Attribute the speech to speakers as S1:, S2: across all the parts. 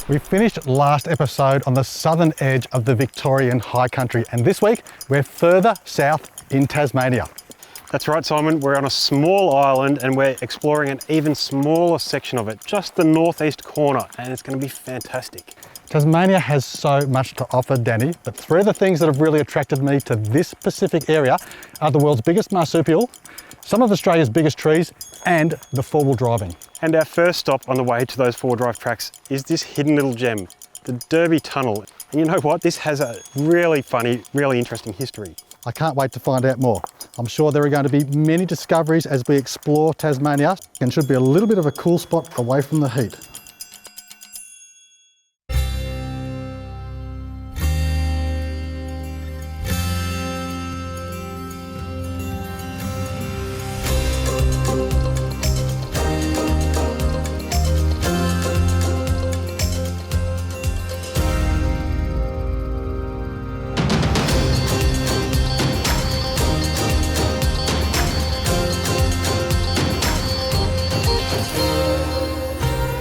S1: We finished last episode on the southern edge of the Victorian high country, and this week we're further south in Tasmania.
S2: That's right, Simon. We're on a small island and we're exploring an even smaller section of it, just the northeast corner, and it's going to be fantastic.
S1: Tasmania has so much to offer, Danny, but three of the things that have really attracted me to this specific area are the world's biggest marsupial, some of Australia's biggest trees, and the four-wheel driving.
S2: And our first stop on the way to those four-wheel drive tracks is this hidden little gem, the Derby Tunnel. And you know what? This has a really funny, really interesting history.
S1: I can't wait to find out more. I'm sure there are going to be many discoveries as we explore Tasmania, and should be a little bit of a cool spot away from the heat.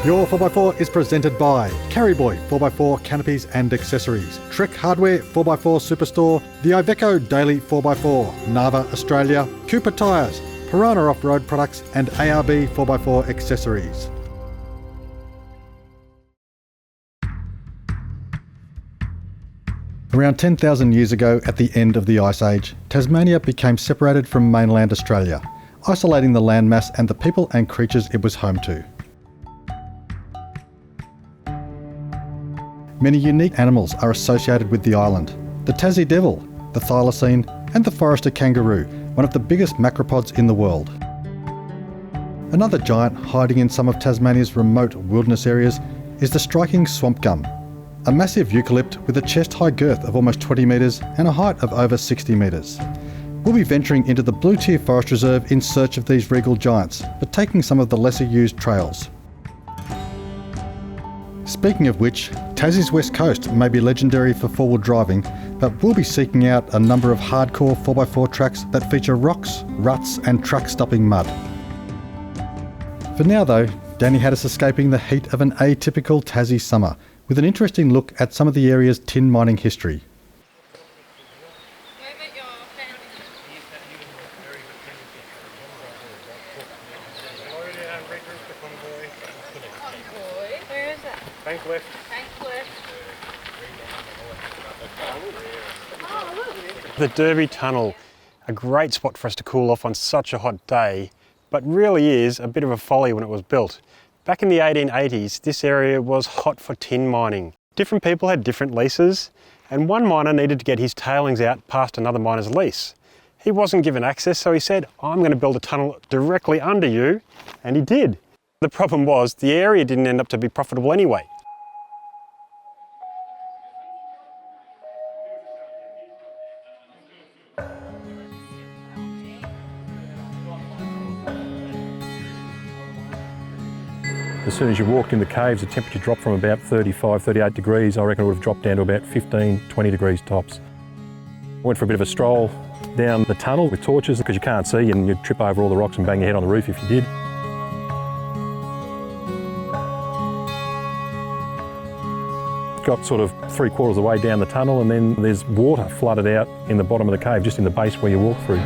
S1: Your 4x4 is presented by Carryboy 4x4 Canopies and Accessories, Trek Hardware 4x4 Superstore, the Iveco Daily 4x4, Nava Australia, Cooper Tyres, Piranha Off-Road Products, and ARB 4x4 Accessories. Around 10,000 years ago, at the end of the Ice Age, Tasmania became separated from mainland Australia, isolating the landmass and the people and creatures it was home to. Many unique animals are associated with the island. The Tassie devil, the thylacine, and the forester kangaroo, one of the biggest macropods in the world. Another giant hiding in some of Tasmania's remote wilderness areas is the striking swamp gum, a massive eucalypt with a chest-high girth of almost 20 metres and a height of over 60 metres. We'll be venturing into the Blue Tier Forest Reserve in search of these regal giants, but taking some of the lesser used trails. Speaking of which, Tassie's west coast may be legendary for four-wheel driving, but we'll be seeking out a number of hardcore 4x4 tracks that feature rocks, ruts and truck-stopping mud. For now though, Danny had us escaping the heat of an atypical Tassie summer, with an interesting look at some of the area's tin mining history.
S2: Bank left. The Derby Tunnel, a great spot for us to cool off on such a hot day, but really is a bit of a folly when it was built. Back in the 1880s, this area was hot for tin mining. Different people had different leases, and one miner needed to get his tailings out past another miner's lease. He wasn't given access, so he said, I'm going to build a tunnel directly under you, and he did. The problem was, the area didn't end up to be profitable anyway.
S3: As soon as you walked in the caves, the temperature dropped from about 35, 38 degrees. I reckon it would have dropped down to about 15, 20 degrees tops. I went for a bit of a stroll down the tunnel with torches because you can't see and you'd trip over all the rocks and bang your head on the roof if you did. Got sort of 3/4 of the way down the tunnel, and then there's water flooded out in the bottom of the cave, just in the base where you walk through.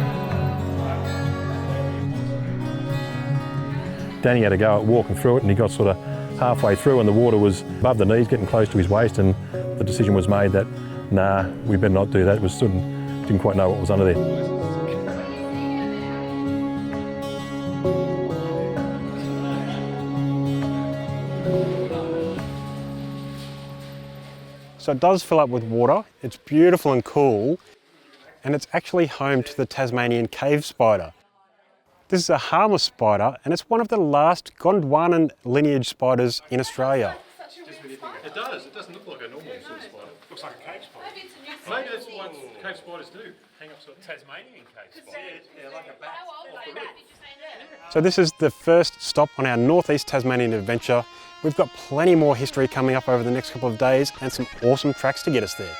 S3: Danny had a go at walking through it, and he got sort of halfway through and the water was above the knees, getting close to his waist, and the decision was made that, nah, we better not do that. It was sort of, didn't quite know what was under there.
S2: So it does fill up with water, it's beautiful and cool, and it's actually home to the Tasmanian cave spider. This is a harmless spider, and it's one of the last Gondwanan lineage spiders in Australia.
S3: It does. It doesn't look like a normal sort of spider. It looks like a cave spider. Maybe that's what cave spiders do. Hang up sort of Tasmanian cave spider. Yeah, like a bat.
S2: So this is the first stop on our northeast Tasmanian adventure. We've got plenty more history coming up over the next couple of days and some awesome tracks to get us there.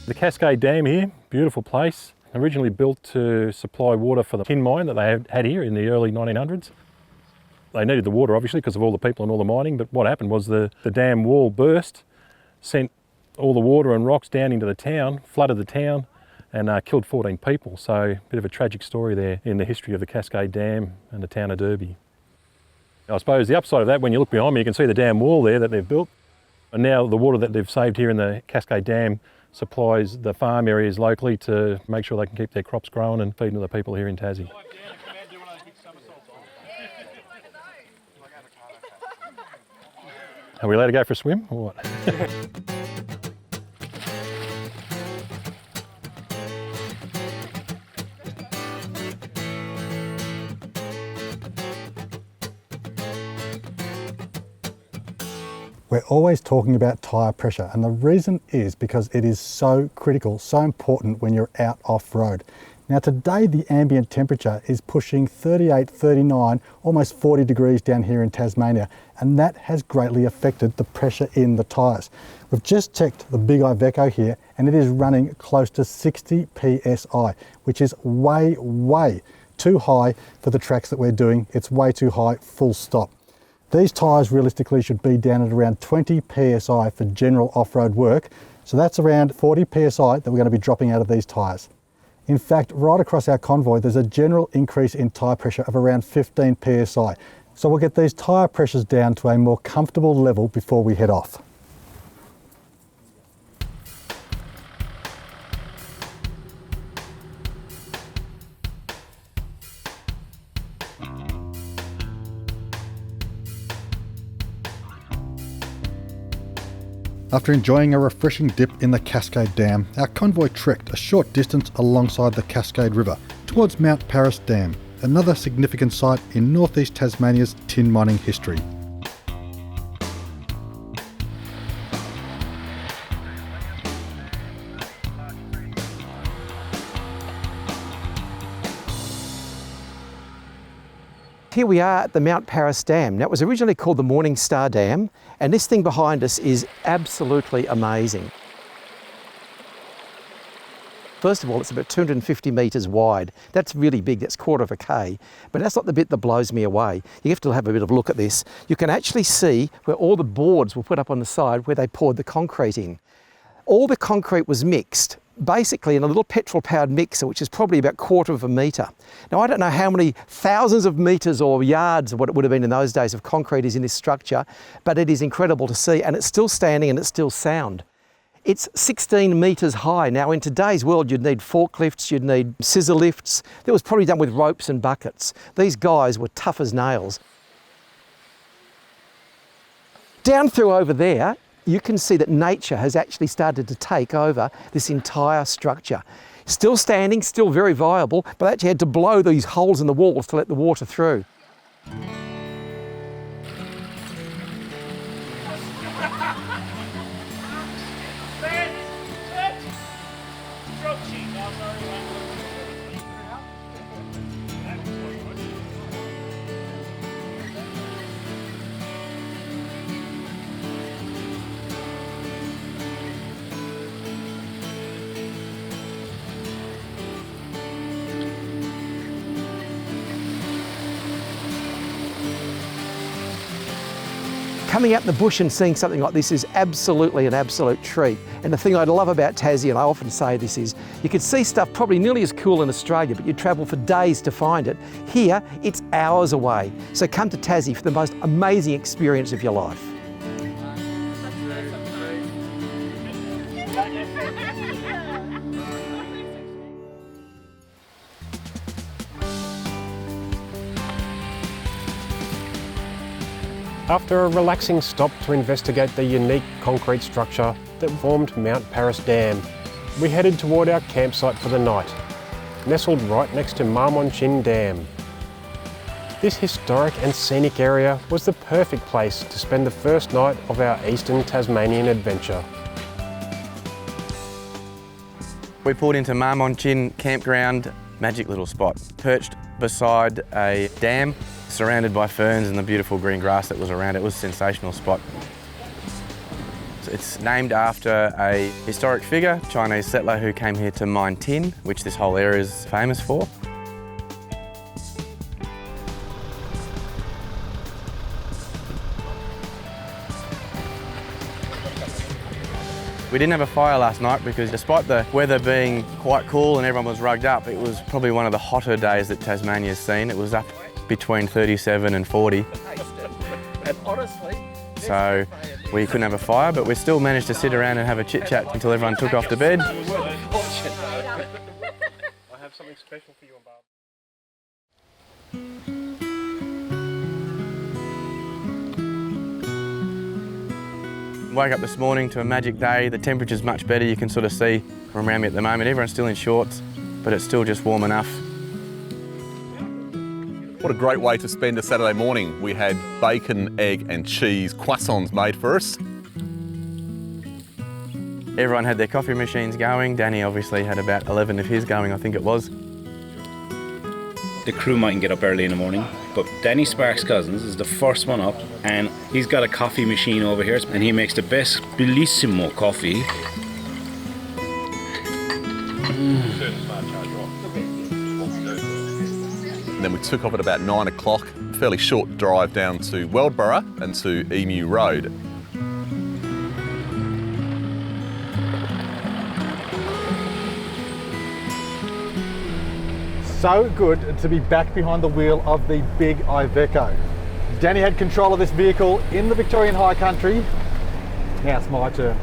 S3: The Cascade Dam here, beautiful place. Originally built to supply water for the tin mine that they had here in the early 1900s. They needed the water obviously because of all the people and all the mining, but what happened was the dam wall burst, sent all the water and rocks down into the town, flooded the town and killed 14 people. So a bit of a tragic story there in the history of the Cascade Dam and the town of Derby. I suppose the upside of that, when you look behind me, you can see the dam wall there that they've built. And now the water that they've saved here in the Cascade Dam supplies the farm areas locally to make sure they can keep their crops growing and feeding to the people here in Tassie. Are we allowed to go for a swim or what?
S1: We're always talking about tyre pressure, and the reason is because it is so critical, so important when you're out off-road. Now today the ambient temperature is pushing 38, 39, almost 40 degrees down here in Tasmania, and that has greatly affected the pressure in the tyres. We've just checked the Big Iveco here and it is running close to 60 psi, which is way, way too high for the tracks that we're doing. It's way too high, full stop. These tyres realistically should be down at around 20 psi for general off-road work. So that's around 40 psi that we're going to be dropping out of these tyres. In fact, right across our convoy, there's a general increase in tyre pressure of around 15 psi. So we'll get these tyre pressures down to a more comfortable level before we head off. After enjoying a refreshing dip in the Cascade Dam, our convoy trekked a short distance alongside the Cascade River towards Mount Paris Dam, another significant site in northeast Tasmania's tin mining history.
S4: Here we are at the Mount Paris Dam. Now, it was originally called the Morning Star Dam, and this thing behind us is absolutely amazing. First of all, it's about 250 metres wide. That's really big, that's 1/4 of a K. But that's not the bit that blows me away. You have to have a bit of a look at this. You can actually see where all the boards were put up on the side where they poured the concrete in. All the concrete was mixed basically in a little petrol-powered mixer, which is probably about 1/4 of a metre. Now, I don't know how many thousands of metres or yards of what it would have been in those days of concrete is in this structure, but it is incredible to see, and it's still standing and it's still sound. It's 16 metres high. Now, in today's world, you'd need forklifts, you'd need scissor lifts. That was probably done with ropes and buckets. These guys were tough as nails. Down through over there, you can see that nature has actually started to take over this entire structure. Still standing, still very viable, but they actually had to blow these holes in the walls to let the water through. Coming out in the bush and seeing something like this is absolutely an absolute treat. And the thing I love about Tassie, and I often say this, is you could see stuff probably nearly as cool in Australia, but you travel for days to find it. Here, it's hours away. So come to Tassie for the most amazing experience of your life.
S2: After a relaxing stop to investigate the unique concrete structure that formed Mount Paris Dam, we headed toward our campsite for the night, nestled right next to Marmonchin Dam. This historic and scenic area was the perfect place to spend the first night of our eastern Tasmanian adventure.
S5: We pulled into Marmonchin Campground, magic little spot, perched beside a dam, surrounded by ferns and the beautiful green grass that was around it. It was a sensational spot. It's named after a historic figure, Chinese settler who came here to mine tin, which this whole area is famous for. We didn't have a fire last night because despite the weather being quite cool and everyone was rugged up, it was probably one of the hotter days that Tasmania's seen. It was up between 37 and 40.
S4: And honestly,
S5: so we couldn't have a fire, but we still managed to sit around and have a chit chat until everyone took off to bed.
S2: I have something special for you and Barb.
S5: Woke up this morning to a magic day. The temperature's much better. You can sort of see from around me at the moment. Everyone's still in shorts, but it's still just warm enough.
S6: What a great way to spend a Saturday morning. We had bacon, egg and cheese croissants made for us.
S5: Everyone had their coffee machines going. Danny obviously had about 11 of his going, I think it was.
S7: The crew mightn't get up early in the morning, but Danny Sparks Cousins is the first one up, and he's got a coffee machine over here, and he makes the best bellissimo coffee.
S6: Then we took off at about 9 o'clock, a fairly short drive down to Weldborough and to Emu Road.
S1: So good to be back behind the wheel of the big Iveco. Danny had control of this vehicle in the Victorian High Country. Now it's my turn.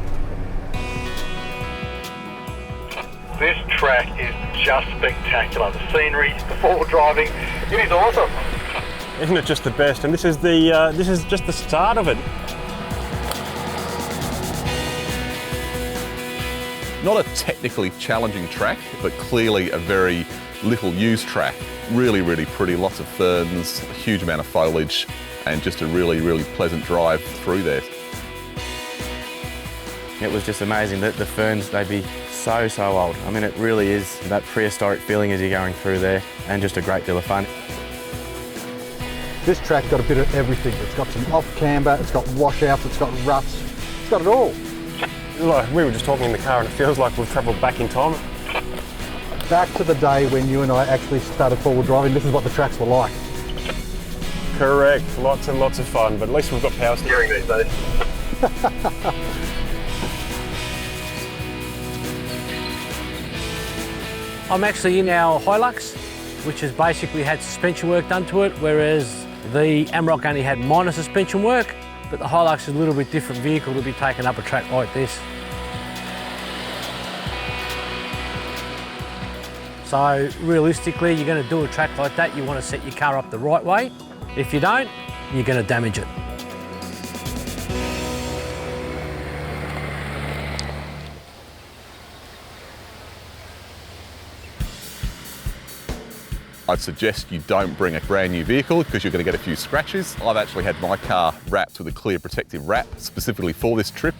S8: This track is just spectacular. The scenery, the forward driving, it is awesome.
S2: Isn't it just the best? And this is just the start of it.
S6: Not a technically challenging track, but clearly a very little used track. Really, really pretty, lots of ferns, a huge amount of foliage, and just a really, really pleasant drive through there.
S5: It was just amazing that the ferns, they'd be so old. I mean, it really is that prehistoric feeling as you're going through there, and just a great deal of fun.
S1: This track got a bit of everything. It's got some off camber, it's got washouts, it's got ruts, it's got it all.
S2: Look, we were just talking in the car and it feels like we've travelled back in time.
S1: Back to the day when you and I actually started forward driving, this is what the tracks were like.
S2: Correct, lots and lots of fun, but at least we've got power steering these days.
S9: I'm actually in our Hilux, which has basically had suspension work done to it, whereas the Amarok only had minor suspension work, but the Hilux is a little bit different vehicle to be taken up a track like this. So realistically, you're going to do a track like that, you want to set your car up the right way. If you don't, you're going to damage it.
S6: I'd suggest you don't bring a brand new vehicle because you're going to get a few scratches. I've actually had my car wrapped with a clear protective wrap specifically for this trip.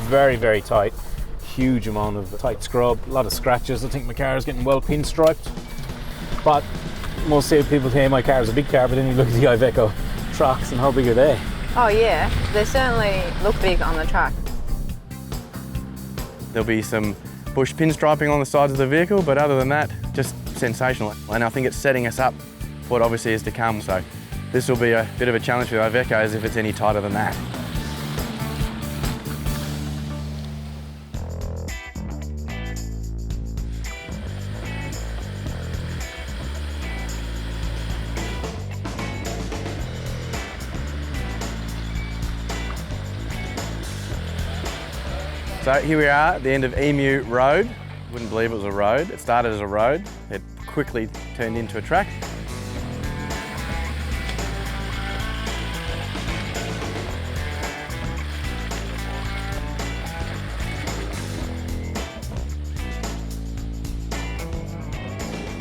S7: Very, very tight. Huge amount of tight scrub, a lot of scratches. I think my car is getting well pinstriped. But most people say my car is a big car, but then you look at the Iveco trucks and how big are they?
S10: Oh yeah, they certainly look big on the truck.
S5: There'll be some bush pinstriping on the sides of the vehicle, but other than that, just sensational. And I think it's setting us up for what obviously is to come. So This will be a bit of a challenge for the Ivecos if it's any tighter than that. So here we are at the end of Emu Road. Wouldn't believe it was a road. It started as a road. It quickly turned into a track.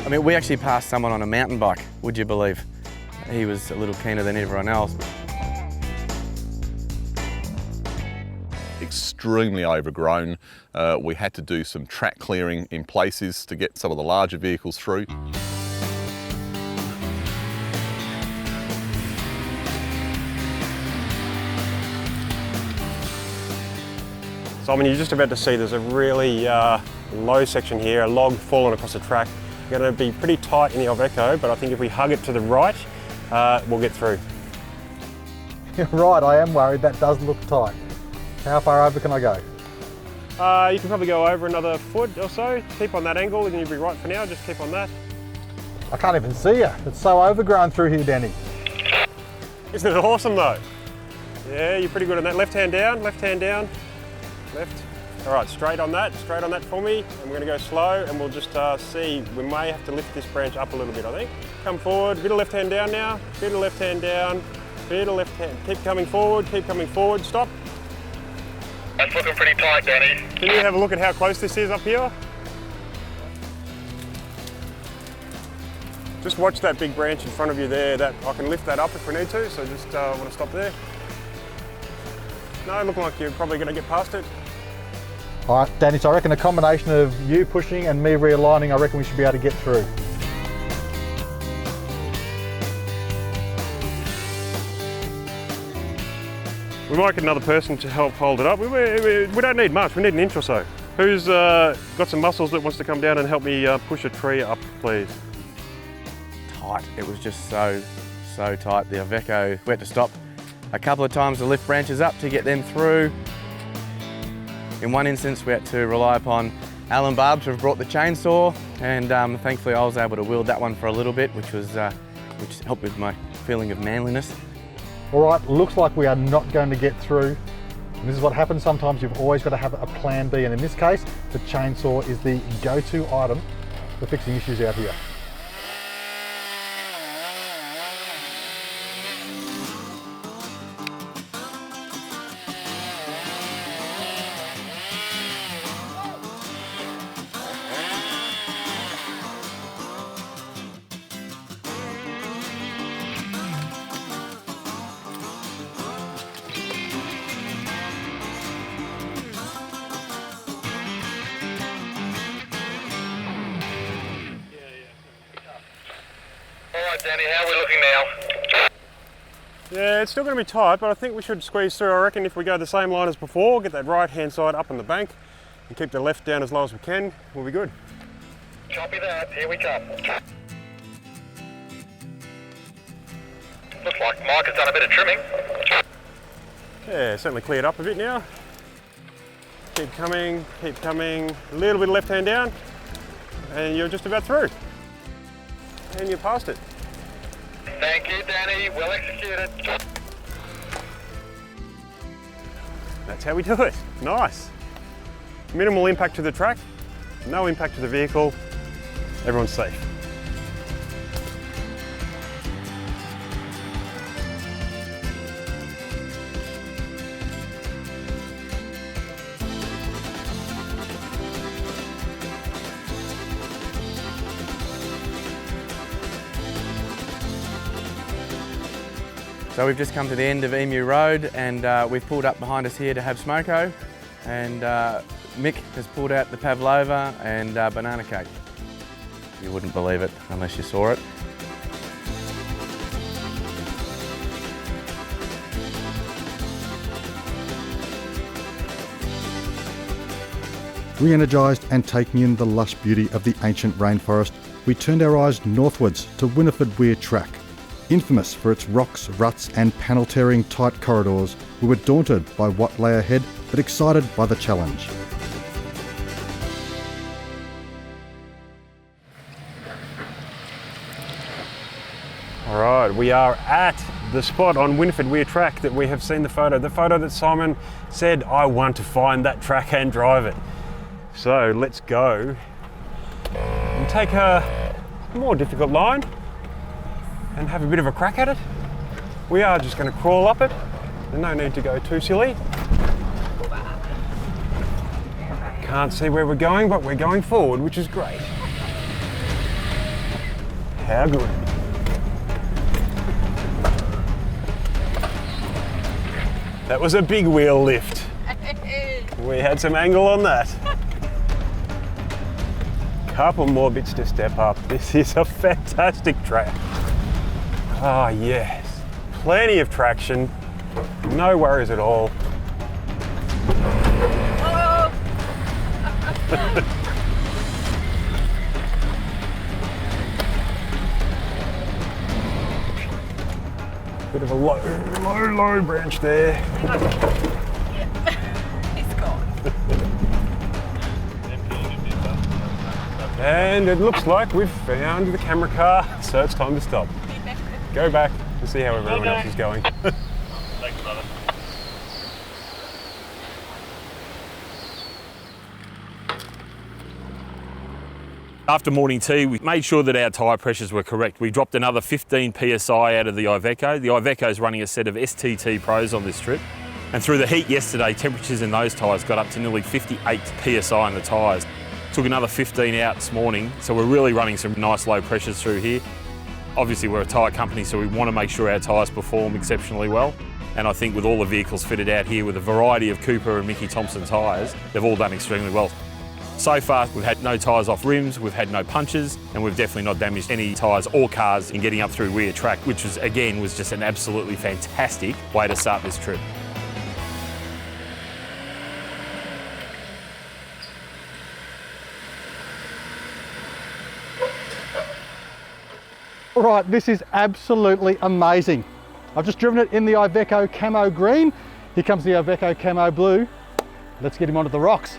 S5: I mean, we actually passed someone on a mountain bike, would you believe? He was a little keener than everyone else.
S6: Extremely overgrown. We had to do some track clearing in places to get some of the larger vehicles through.
S2: Simon, you're just about to see there's a really low section here, a log fallen across the track. Going to be pretty tight in the Iveco, but I think if we hug it to the right, we'll get through.
S1: You're right, I am worried. That does look tight. How far over can I go?
S2: You can probably go over another foot or so. Keep on that angle and you'll be right for now. Just keep on that.
S1: I can't even see you. It's so overgrown through here, Danny.
S2: Isn't it awesome though? Yeah, you're pretty good on that. Left hand down, left. All right, straight on that for me. And we're gonna go slow and we'll just see. We may have to lift this branch up a little bit, I think. Come forward, bit of left hand down now. Bit of left hand down, bit of left hand. Keep coming forward, stop.
S8: That's looking pretty tight, Danny.
S2: Can you have a look at how close this is up here? Just watch that big branch in front of you there. That I can lift that up if we need to, so just want to stop there. No, looking like you're probably going to get past it.
S1: All right, Danny, so I reckon a combination of you pushing and me realigning, I reckon we should be able to get through.
S2: We might get another person to help hold it up. We don't need much, we need an inch or so. Who's got some muscles that wants to come down and help me push a tree up, please?
S5: Tight, it was just so tight. The Iveco, we had to stop a couple of times to lift branches up to get them through. In one instance, we had to rely upon Alan Barb to have brought the chainsaw, and thankfully I was able to wield that one for a little bit, which helped with my feeling of manliness.
S1: All right, looks like we are not going to get through. And this is what happens sometimes. You've always got to have a plan B, and in this case, the chainsaw is the go-to item for fixing issues out here.
S8: Danny, how are we looking now?
S2: Yeah, it's still going to be tight, but I think we should squeeze through. I reckon if we go the same line as before, get that right hand side up on the bank and keep the left down as low as we can, we'll be good.
S8: Copy that, here we come. Looks like Mike has done a bit of trimming.
S2: Yeah, certainly cleared up a bit now. Keep coming, a little bit of left hand down, and you're just about through. And you're past it.
S8: Thank you, Danny. Well executed.
S2: That's how we do it. Nice. Minimal impact to the track, no impact to the vehicle. Everyone's safe.
S5: So we've just come to the end of Emu Road, and we've pulled up behind us here to have smoko, and Mick has pulled out the pavlova and banana cake. You wouldn't believe it unless you saw it.
S1: Re-energised and taking in the lush beauty of the ancient rainforest, we turned our eyes northwards to Winifred Weir Track. Infamous for its rocks, ruts and panel-tearing tight corridors, we were daunted by what lay ahead, but excited by the challenge.
S2: Alright, we are at the spot on Winifred Weir track that we have seen the photo that Simon said, I want to find that track and drive it. So let's go and take a more difficult line and have a bit of a crack at it. We are just going to crawl up it. There's no need to go too silly. Can't see where we're going, but we're going forward, which is great. How good. That was a big wheel lift. We had some angle on that. Couple more bits to step up. This is a fantastic track. Ah, yes. Plenty of traction. No worries at all. Bit of a low branch there.
S10: He's gone.
S2: And it looks like we've found the camera car, so it's time to stop. Go back and see how everyone else is going.
S8: Thanks, brother.
S11: After morning tea, we made sure that our tyre pressures were correct. We dropped another 15 PSI out of the Iveco. The Iveco is running a set of STT Pros on this trip. And through the heat yesterday, temperatures in those tyres got up to nearly 58 PSI in the tyres. Took another 15 out this morning, so we're really running some nice low pressures through here. Obviously we're a tyre company, so we want to make sure our tyres perform exceptionally well. And I think with all the vehicles fitted out here with a variety of Cooper and Mickey Thompson tyres, they've all done extremely well. So far, we've had no tyres off rims, we've had no punches, and we've definitely not damaged any tyres or cars in getting up through Weir track, which was, again, was just an absolutely fantastic way to start this trip.
S1: All right, this is absolutely amazing. I've just driven it in the Iveco Camo Green. Here comes the Iveco Camo Blue. Let's get him onto the rocks.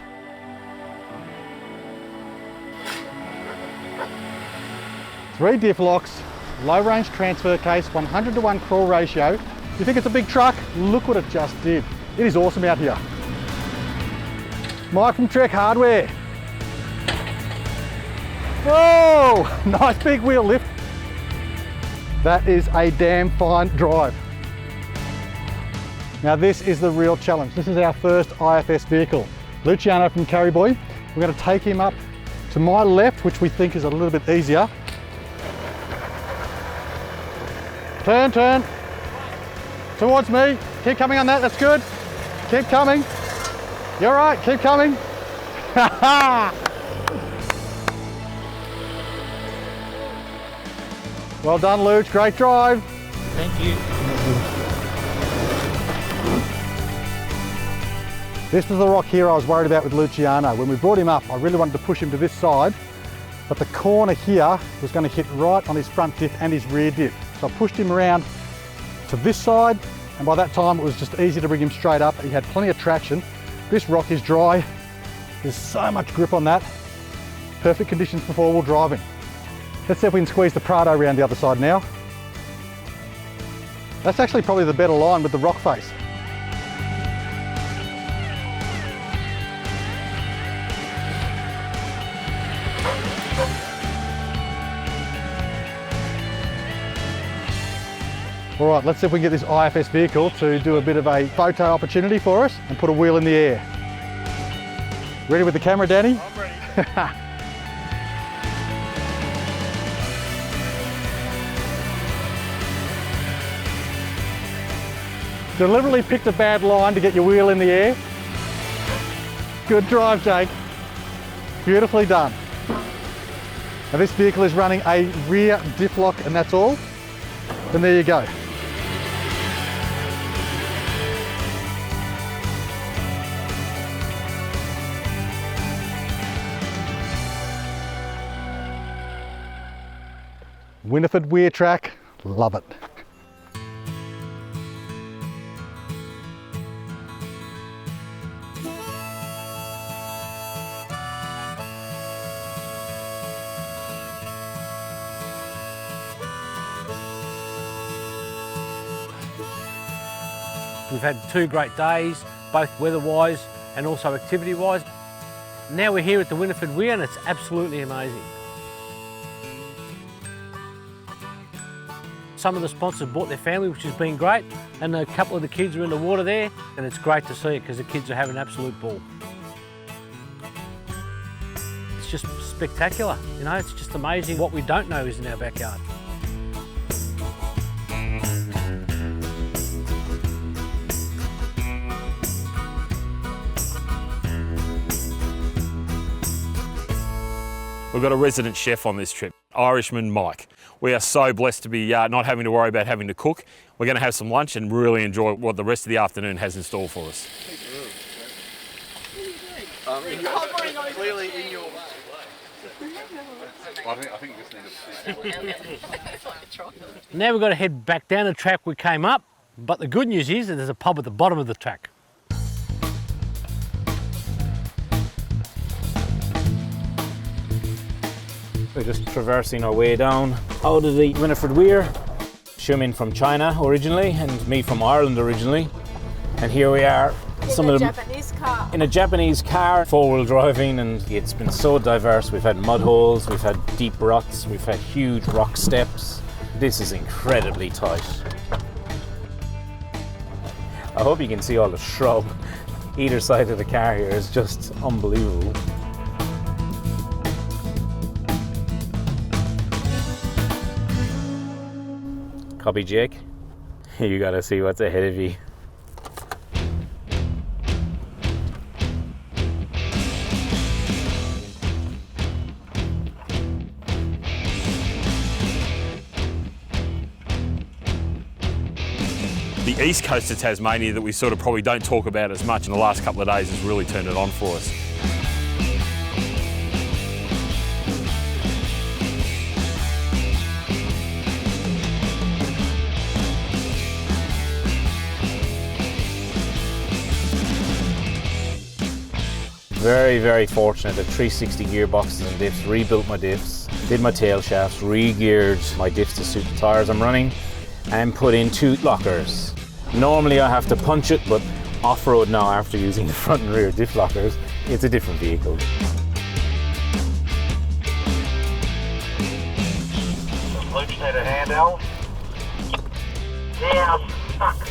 S1: Three diff locks, low range transfer case, 100:1 crawl ratio. You think it's a big truck? Look what it just did. It is awesome out here. Mike from Trek Hardware. Whoa, nice big wheel lift. That is a damn fine drive. Now this is the real challenge. This is our first IFS vehicle. Luciano from Carryboy. We're going to take him up to my left, which we think is a little bit easier. Turn, turn. Towards me. Keep coming on that, that's good. Keep coming. You're right, keep coming. Well done, Luch, great drive.
S7: Thank you.
S1: This was the rock here I was worried about with Luciano. When we brought him up, I really wanted to push him to this side, but the corner here was going to hit right on his front diff and his rear diff. So I pushed him around to this side, and by that time it was just easy to bring him straight up. He had plenty of traction. This rock is dry. There's so much grip on that. Perfect conditions for four-wheel driving. Let's see if we can squeeze the Prado around the other side now. That's actually probably the better line with the rock face. All right, let's see if we can get this IFS vehicle to do a bit of a photo opportunity for us and put a wheel in the air. Ready with the camera, Danny?
S8: I'm ready.
S1: Deliberately picked a bad line to get your wheel in the air. Good drive, Jake. Beautifully done. Now this vehicle is running a rear diff lock and that's all. And there you go. Winifred Weir track, Love it.
S9: We've had 2 great days, both weather-wise and also activity-wise. Now we're here at the Winifred Weir and it's absolutely amazing. Some of the sponsors brought their family, which has been great, and a couple of the kids are in the water there, and it's great to see it because the kids are having an absolute ball. It's just spectacular, you know, it's just amazing what we don't know is in our backyard.
S11: We've got a resident chef on this trip, Irishman Mike. We are so blessed to be not having to worry about having to cook. We're going to have some lunch and really enjoy what the rest of the afternoon has in store for us.
S6: Clearly in your way. I think you just need to...
S9: Now we've got to head back down the track we came up, but the good news is that there's a pub at the bottom of the track.
S7: We're just traversing our way down out of the Winifred Weir. Xiumin from China originally and me from Ireland originally. And here we are, some of them in a Japanese car, 4-wheel driving, and it's been so diverse. We've had mud holes, we've had deep ruts, we've had huge rock steps. This is incredibly tight. I hope you can see all the shrub. Either side of the car here is just unbelievable. Copy, Jake. You gotta see what's ahead of you.
S11: The east coast of Tasmania that we sort of probably don't talk about as much in the last couple of days has really turned it on for us.
S7: Very, very fortunate at 360 gearboxes and diffs, rebuilt my diffs, did my tail shafts, re-geared my diffs to suit the tyres I'm running, and put in 2 lockers. Normally I have to punch it, but off-road now after using the front and rear diff lockers, it's a different vehicle.
S8: Loops need a hand, Al. Yeah, I'm stuck.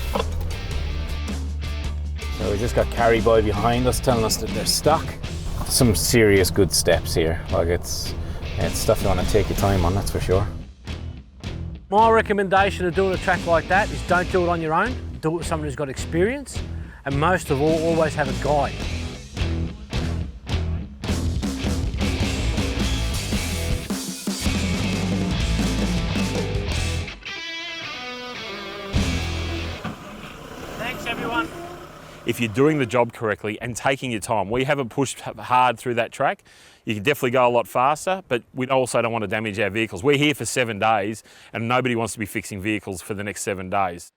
S7: So we just got carry by behind us telling us that they're stuck. Some serious good steps here. Like it's stuff you want to take your time on, that's for sure.
S9: My recommendation of doing a track like that is don't do it on your own, do it with someone who's got experience, and most of all, always have a guide. Thanks everyone.
S11: If you're doing the job correctly and taking your time, we haven't pushed hard through that track. You can definitely go a lot faster, but we also don't want to damage our vehicles. We're here for 7 days and nobody wants to be fixing vehicles for the next 7 days.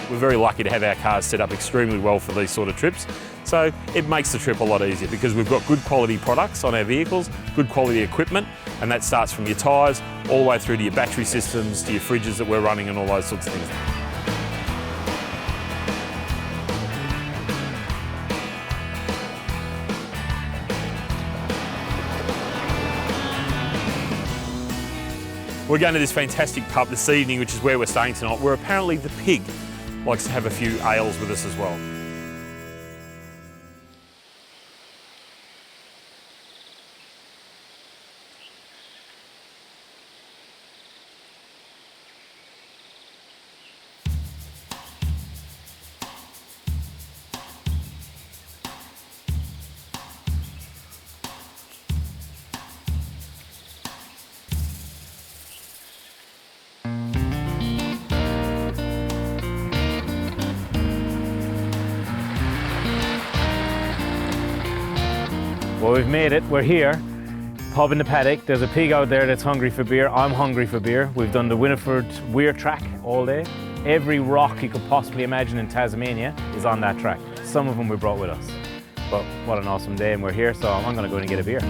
S11: We're very lucky to have our cars set up extremely well for these sort of trips. So it makes the trip a lot easier because we've got good quality products on our vehicles, good quality equipment, and that starts from your tyres all the way through to your battery systems, to your fridges that we're running and all those sorts of things. We're going to this fantastic pub this evening, which is where we're staying tonight, where apparently the pig likes to have a few ales with us as well.
S7: Well, we've made it. We're here. Pub in the paddock. There's a pig out there that's hungry for beer. I'm hungry for beer. We've done the Winifred Weir track all day. Every rock you could possibly imagine in Tasmania is on that track. Some of them we brought with us. But what an awesome day, and we're here, so I'm going to go in and get a beer.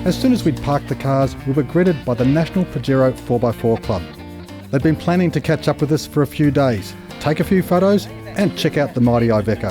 S1: As soon as we'd parked the cars, we were greeted by the National Pajero 4x4 Club. They'd been planning to catch up with us for a few days, take a few photos and check out the mighty Iveco.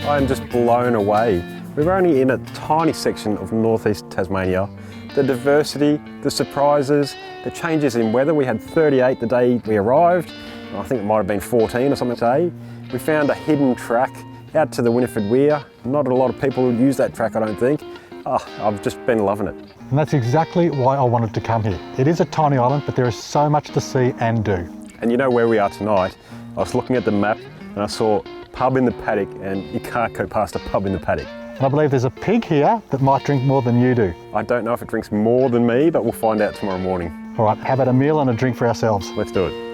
S2: I'm just blown away. We're only in a tiny section of northeast Tasmania. The diversity, the surprises, the changes in weather. We had 38 the day we arrived. I think it might have been 14 or something today. We found a hidden track out to the Winifred Weir. Not a lot of people use that track, I don't think. I've just been loving it.
S1: And that's exactly why I wanted to come here. It is a tiny island, but there is so much to see and do.
S2: And you know where we are tonight? I was looking at the map and I saw pub in the paddock, and you can't go past a pub in the paddock.
S1: And I believe there's a pig here that might drink more than you do.
S2: I don't know if it drinks more than me, but we'll find out tomorrow morning.
S1: All right, how about a meal and a drink for ourselves?
S2: Let's do it.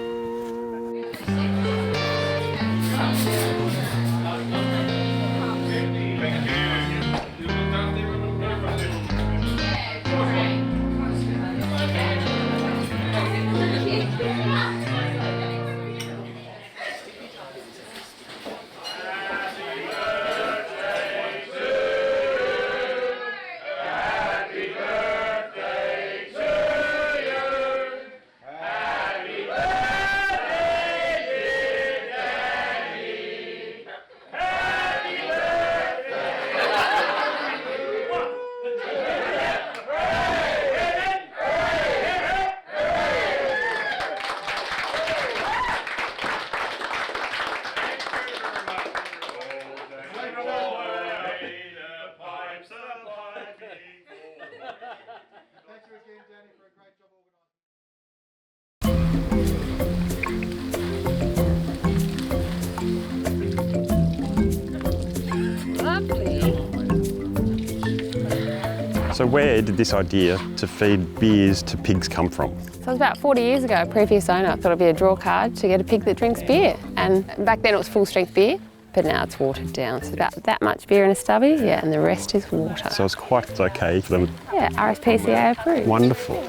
S2: So where did this idea to feed beers to pigs come from?
S10: So it was about 40 years ago. A previous owner thought it'd be a draw card to get a pig that drinks beer. And back then it was full strength beer, but now it's watered down. So about that much beer in a stubby, yeah, and the rest is water.
S2: So it's quite okay for them.
S10: Yeah, RSPCA approved.
S2: Wonderful.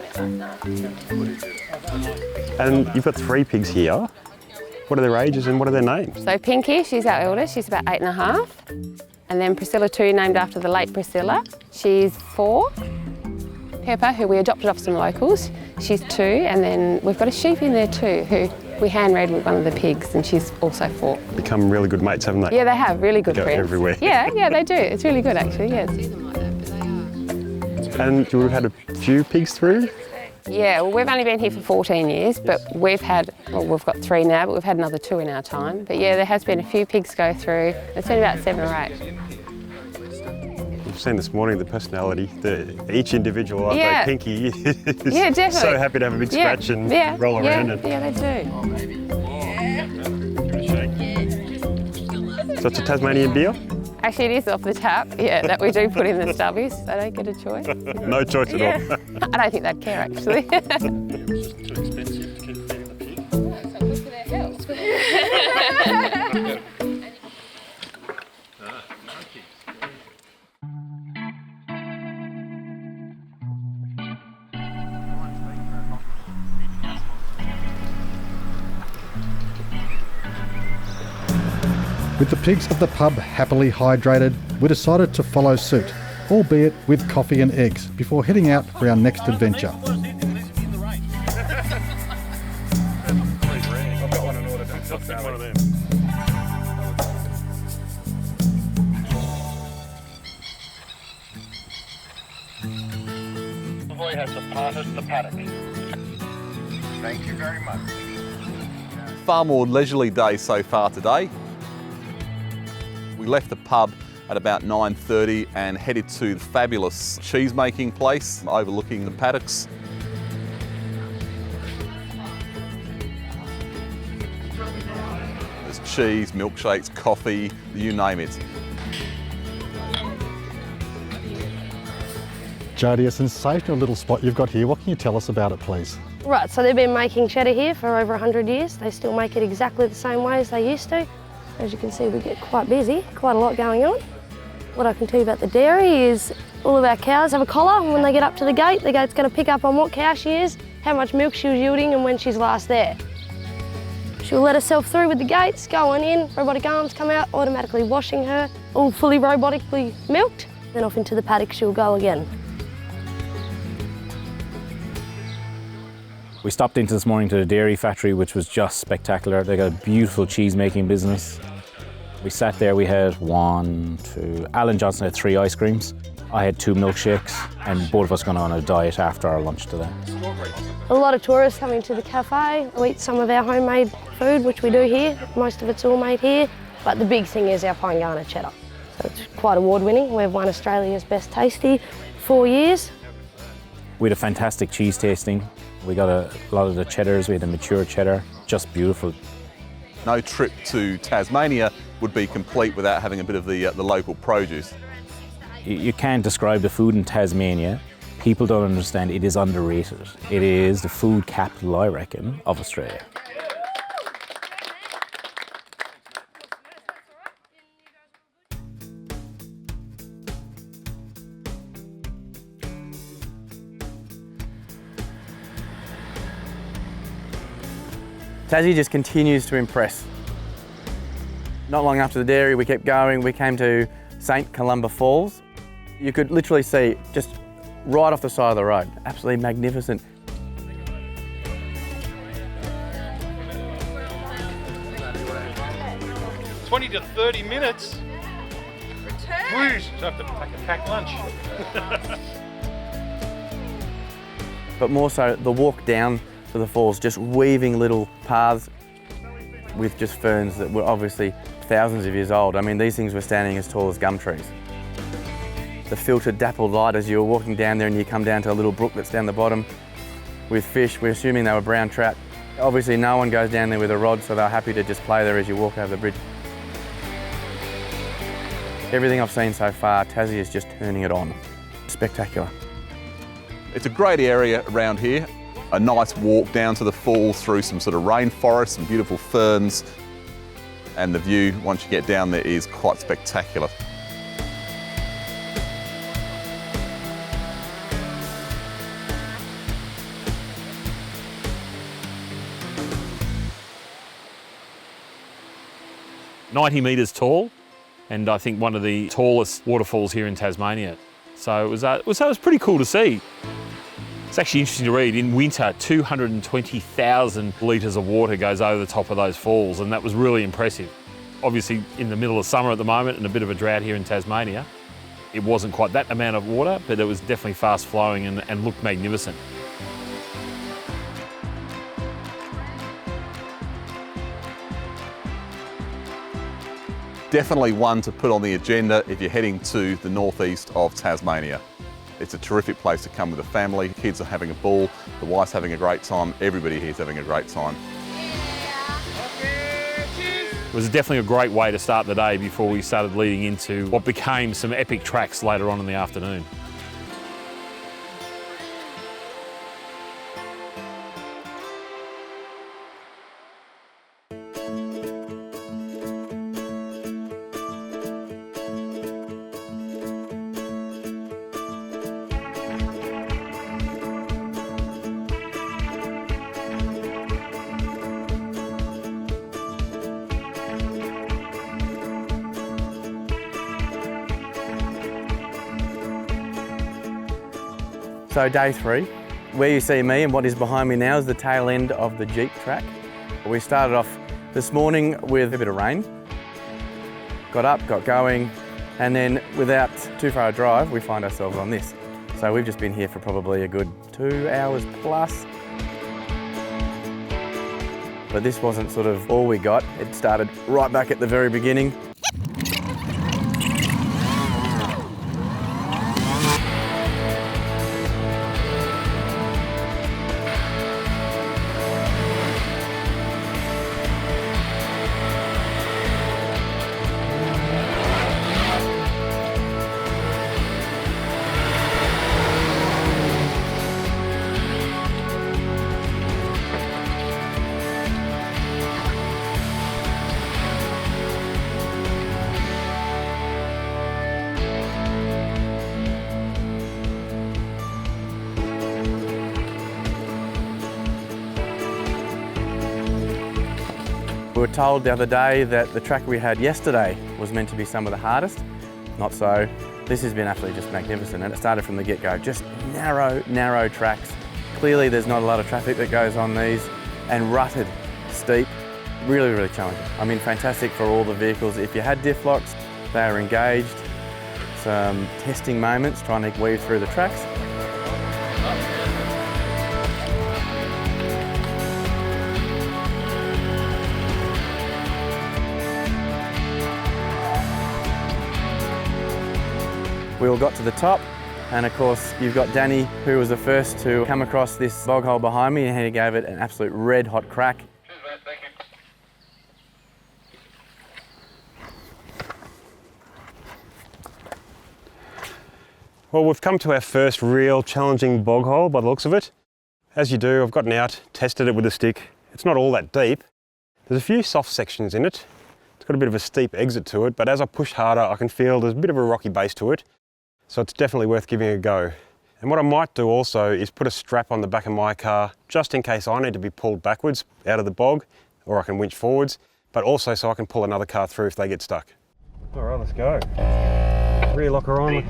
S2: And you've got 3 pigs here. What are their ages and what are their names?
S10: So Pinky, she's our eldest, she's about 8.5. And then Priscilla 2, named after the late Priscilla, she's 4. Pepper, who we adopted off some locals, she's 2. And then we've got a sheep in there too, who we hand-reared with one of the pigs, and she's also 4.
S2: Become really good mates, haven't they?
S10: Yeah, they have, really good
S2: Go
S10: friends.
S2: everywhere.
S10: Yeah, they do. It's really good actually, yes.
S2: And you would have had a few pigs through?
S10: Yeah, well, we've only been here for 14 years, but we've had, well, we've got 3 now, but we've had another 2 in our time. But yeah, there has been a few pigs go through. It's been about 7 or 8.
S2: You've seen this morning the personality, each individual, aren't
S10: Yeah.
S2: they? Pinky is
S10: Yeah, definitely.
S2: so happy to have a big scratch and roll around.
S10: Yeah, they do.
S2: So it's a Tasmanian beer?
S10: Actually, it is off the tap, yeah, that we do put in the stubbies. They don't get a choice.
S2: No choice at all.
S10: I don't think they'd care, actually.
S2: Too expensive to keep feeding the pig.
S10: So good for their health.
S1: With the pigs of the pub happily hydrated, we decided to follow suit, albeit with coffee and eggs, before heading out for our next adventure.
S8: The boy has departed the paddock. Thank you very much.
S6: Far more leisurely day so far today. We left the pub at about 9:30 and headed to the fabulous cheese making place overlooking the paddocks. There's cheese, milkshakes, coffee, you name it.
S1: Jodie, a sensational little spot you've got here. What can you tell us about it, please?
S12: Right, so they've been making cheddar here for over 100 years. They still make it exactly the same way as they used to. As you can see, we get quite busy, quite a lot going on. What I can tell you about the dairy is all of our cows have a collar, and when they get up to the gate's going to pick up on what cow she is, how much milk she was yielding, and when she's last there. She'll let herself through with the gates, going in, robotic arms come out, automatically washing her, all fully robotically milked, then off into the paddock she'll go again.
S7: We stopped into this morning to the dairy factory, which was just spectacular. They got a beautiful cheese making business. We sat there, we had Alan Johnson had 3 ice creams. I had 2 milkshakes, and both of us gone on a diet after our lunch today.
S12: A lot of tourists coming to the cafe, we eat some of our homemade food, which we do here. Most of it's all made here, but the big thing is our pine Ghana cheddar. So it's quite award winning. We've won Australia's Best Tasty 4 years.
S7: We had a fantastic cheese tasting. We got a lot of the cheddars, we had a mature cheddar, just beautiful.
S6: No trip to Tasmania would be complete without having a bit of the local produce.
S7: You can't describe the food in Tasmania. People don't understand it is underrated. It is the food capital, I reckon, of Australia.
S5: Tassie just continues to impress. Not long after the dairy, we kept going. We came to St. Columba Falls. You could literally see just right off the side of the road. Absolutely magnificent.
S3: "20 to 30 minutes. Whoosh, I have to pack a packed lunch."
S5: But more so the walk down to the falls, just weaving little paths with just ferns that were obviously thousands of years old. I mean, these things were standing as tall as gum trees. The filtered dappled light as you were walking down there, and you come down to a little brook that's down the bottom with fish. We're assuming they were brown trout. Obviously no one goes down there with a rod, so they're happy to just play there as you walk over the bridge. Everything I've seen so far, Tassie is just turning it on. Spectacular.
S6: It's a great area around here. A nice walk down to the falls through some sort of rainforest, some beautiful ferns, and the view once you get down there is quite spectacular.
S11: "90 metres tall, and I think one of the tallest waterfalls here in Tasmania. So it was pretty cool to see. It's actually interesting to read. In winter, 220,000 litres of water goes over the top of those falls, and that was really impressive. Obviously, in the middle of summer at the moment and a bit of a drought here in Tasmania, it wasn't quite that amount of water, but it was definitely fast flowing and looked magnificent.
S6: Definitely one to put on the agenda if you're heading to the northeast of Tasmania. It's a terrific place to come with a family. Kids are having a ball, the wife's having a great time, everybody here's having a great time.
S11: It was definitely a great way to start the day before we started leading into what became some epic tracks later on in the afternoon.
S5: So day 3, where you see me and what is behind me now is the tail end of the Jeep track. We started off this morning with a bit of rain, got up, got going, and then without too far a drive, we find ourselves on this. So we've just been here for probably a good 2 hours plus. But this wasn't sort of all we got. It started right back at the very beginning. We were told the other day that the track we had yesterday was meant to be some of the hardest. Not so. This has been absolutely just magnificent, and it started from the get-go. Just narrow tracks. Clearly there's not a lot of traffic that goes on these, and rutted, steep, really challenging. I mean, fantastic for all the vehicles. If you had diff locks, they are engaged. Some testing moments, trying to weave through the tracks. We all got to the top, and of course you've got Danny, who was the first to come across this bog hole behind me, and he gave it an absolute red hot crack.
S8: Cheers, mate. Thank you.
S2: Well, we've come to our first real challenging bog hole by the looks of it. As you do, I've gotten out, tested it with a stick. It's not all that deep. There's a few soft sections in it. It's got a bit of a steep exit to it, but as I push harder, I can feel there's a bit of a rocky base to it. So it's definitely worth giving it a go. And what I might do also is put a strap on the back of my car, just in case I need to be pulled backwards out of the bog, or I can winch forwards, but also so I can pull another car through if they get stuck. All right, let's go. Rear locker on.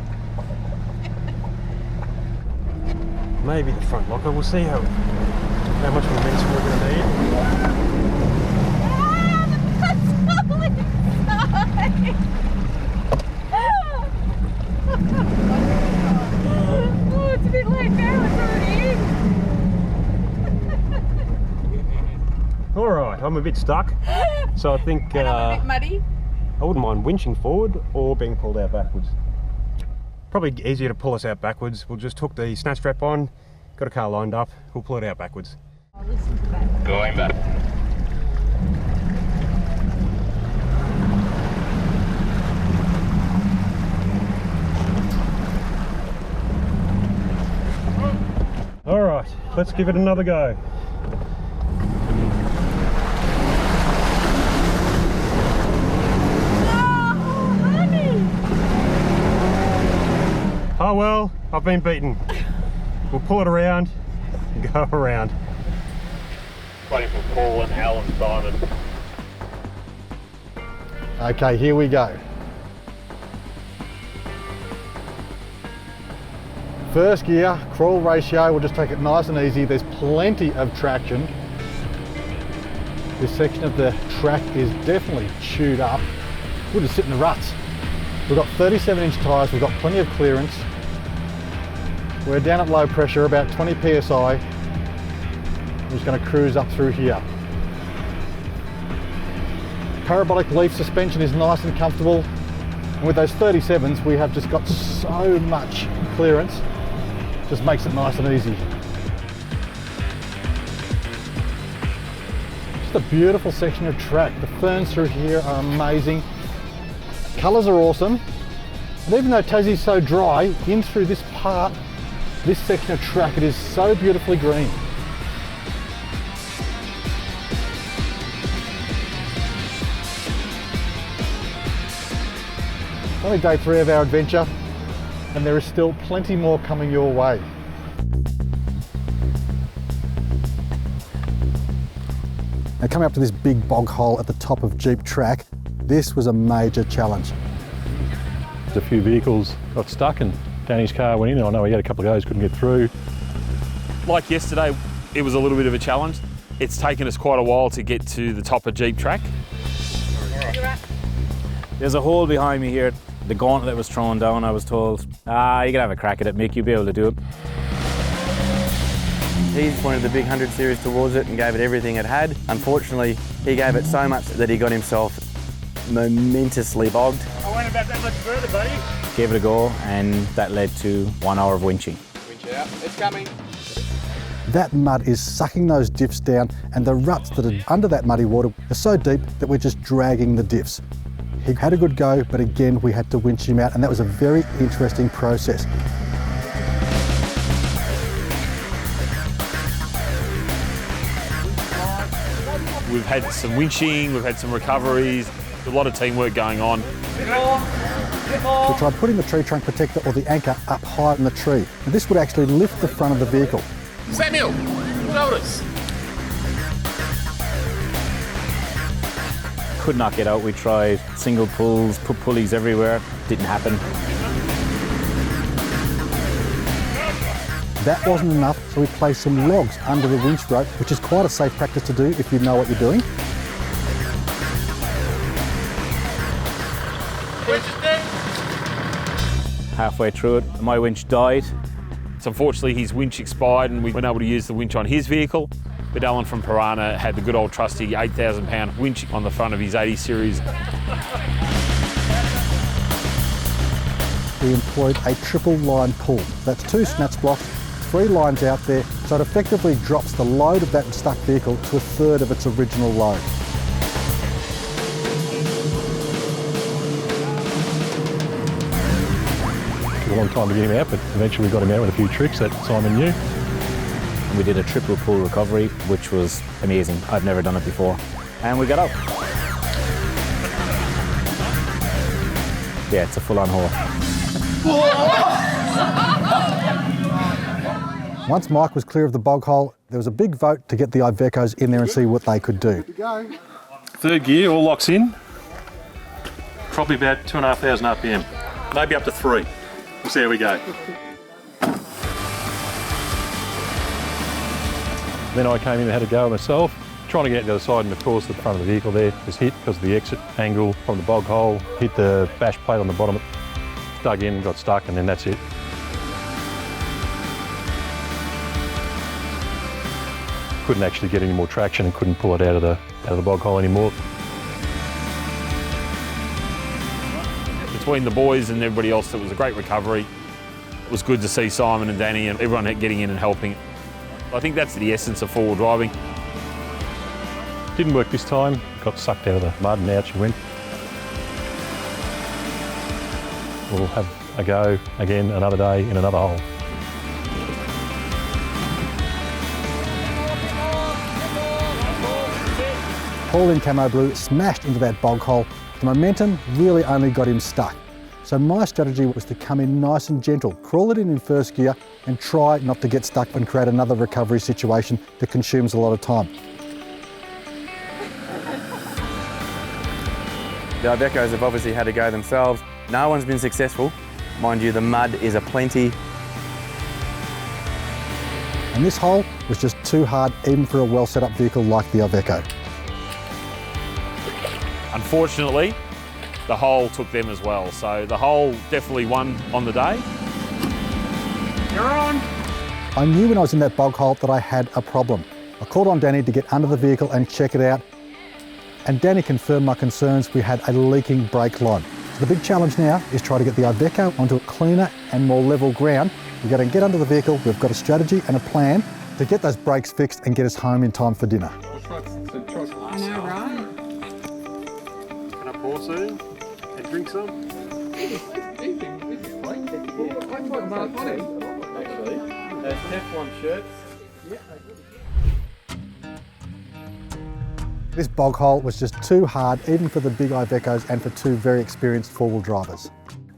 S2: Maybe the front locker, we'll see how much momentum we're going to need.
S13: Oh, it's a bit late now, it's already in.
S2: All right, I'm a bit stuck, so I think
S13: I'm a bit muddy.
S2: I wouldn't mind winching forward or being pulled out backwards. Probably easier to pull us out backwards. We'll just hook the snatch strap on, got a car lined up, we'll pull it out backwards.
S13: I'll listen to that.
S8: Going back.
S2: All right, let's give it another go. Oh well, I've been beaten. We'll pull it around and go around.
S8: Waiting for Paul and Al and Simon.
S1: Okay, here we go. First gear, crawl ratio, we'll just take it nice and easy. There's plenty of traction. This section of the track is definitely chewed up. We'll just sit in the ruts. We've got 37-inch tyres, we've got plenty of clearance. We're down at low pressure, about 20 psi. I'm just going to cruise up through here. Parabolic leaf suspension is nice and comfortable. And with those 37s, we have just got so much clearance. Just makes it nice and easy. Just a beautiful section of track. The ferns through here are amazing. Colours are awesome. And even though Tassie's so dry, in through this part, this section of track, it is so beautifully green. Only day 3 of our adventure, and there is still plenty more coming your way. Now, coming up to this big bog hole at the top of Jeep track, this was a major challenge.
S3: A few vehicles got stuck and Danny's car went in. I know he had a couple of goes, couldn't get through.
S11: Like yesterday, it was a little bit of a challenge. It's taken us quite a while to get to the top of Jeep track.
S7: There's a hole behind me here. The gauntlet was thrown down, I was told. You can have a crack at it, Mick, you'll be able to do it.
S5: He pointed the big 100 series towards it and gave it everything it had. Unfortunately, he gave it so much that he got himself momentously bogged.
S8: I went about that much further, buddy.
S7: Gave it a go, and that led to 1 hour of winching.
S8: Winch out. It's coming.
S1: That mud is sucking those diffs down, and the ruts that are under that muddy water are so deep that we're just dragging the diffs. He had a good go, but again, we had to winch him out, and that was a very interesting process.
S11: We've had some winching, we've had some recoveries, a lot of teamwork going on.
S1: We tried putting the tree trunk protector or the anchor up high in the tree, and this would actually lift the front of the vehicle.
S8: Samuel, notice.
S7: could not get out. We tried single pulls, put pulleys everywhere, didn't happen.
S1: That wasn't enough, so we placed some logs under the winch rope, which is quite a safe practice to do if you know what you're doing.
S7: Halfway through it, my winch died.
S11: So unfortunately his winch expired and we weren't able to use the winch on his vehicle. But Alan from Piranha had the good old trusty 8,000 pound winch on the front of his 80 series.
S1: We employed a triple line pull. That's 2 snatch blocks, 3 lines out there, so it effectively drops the load of that stuck vehicle to 1/3 of its original load.
S3: Took a long time to get him out, but eventually we got him out with a few tricks that Simon knew.
S7: We did a triple pull recovery, which was amazing. I've never done it before. And we got out. Yeah, it's a full-on haul.
S1: Once Mike was clear of the bog hole, there was a big vote to get the Ivecos in there and see what they could do.
S3: Third gear, all locks in. Probably about 2,500 RPM, maybe up to 3. We'll see how we go. Then I came in and had a go myself, trying to get to the other side, and of course the front of the vehicle there was hit because of the exit angle from the bog hole, hit the bash plate on the bottom, dug in, got stuck, and then that's it. Couldn't actually get any more traction and couldn't pull it out of the bog hole anymore.
S11: Between the boys and everybody else, it was a great recovery. It was good to see Simon and Danny and everyone getting in and helping. I think that's the essence of 4-wheel driving.
S3: Didn't work this time, got sucked out of the mud and out she went. We'll have a go again another day in another hole.
S1: Paul in camo blue smashed into that bog hole. The momentum really only got him stuck. So my strategy was to come in nice and gentle, crawl it in first gear and try not to get stuck and create another recovery situation that consumes a lot of time.
S5: The Ivecos have obviously had a go themselves. No one's been successful. Mind you, the mud is aplenty.
S1: And this hole was just too hard even for a well set up vehicle like the Iveco.
S11: Unfortunately, the hole took them as well. So the hole definitely won on the day. You're on.
S1: I knew when I was in that bog hole that I had a problem. I called on Danny to get under the vehicle and check it out. And Danny confirmed my concerns. We had a leaking brake line. So the big challenge now is try to get the Iveco onto a cleaner and more level ground. We've got to get under the vehicle. We've got a strategy and a plan to get those brakes fixed and get us home in time for dinner.
S13: I know, right?
S2: Can I pour soon and drink some?
S5: Teflon shirts.
S1: This bog hole was just too hard even for the big Ivecos and for 2 very experienced 4-wheel drivers.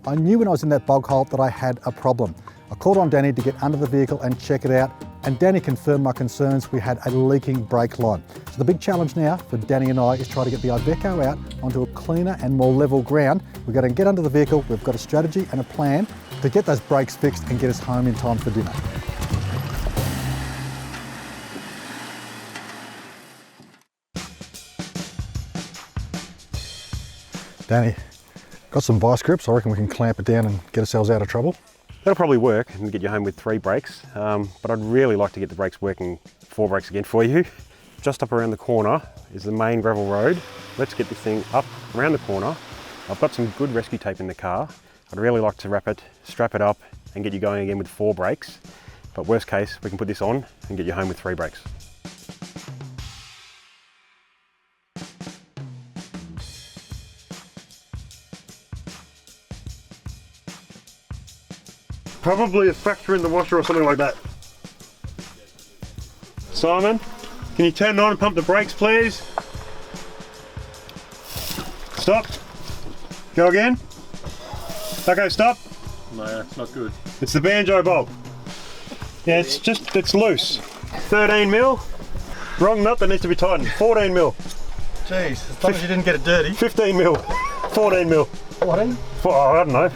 S1: I knew when I was in that bog hole that I had a problem. I called on Danny to get under the vehicle and check it out, and Danny confirmed my concerns. We had a leaking brake line. So the big challenge now for Danny and I is try to get the Iveco out onto a cleaner and more level ground. We've got to get under the vehicle. We've got a strategy and a plan to get those brakes fixed and get us home in time for dinner. Danny, got some vice grips. I reckon we can clamp it down and get ourselves out of trouble.
S2: That'll probably work and get you home with 3 brakes, but I'd really like to get the brakes working, 4 brakes again for you. Just up around the corner is the main gravel road. Let's get this thing up around the corner. I've got some good rescue tape in the car. I'd really like to wrap it, strap it up and get you going again with 4 brakes. But worst case, we can put this on and get you home with 3 brakes. Probably a fracture in the washer or something like that. Simon, can you turn it on and pump the brakes, please? Stop. Go again. Okay, stop.
S3: No, it's not good.
S2: It's the banjo bolt. Yeah, it's loose. 13 mil. Wrong nut that needs to be tightened. 14 mil.
S1: Jeez, as long as you didn't get it dirty.
S2: 15 mil, 14 mil.
S1: 14?
S2: I don't know.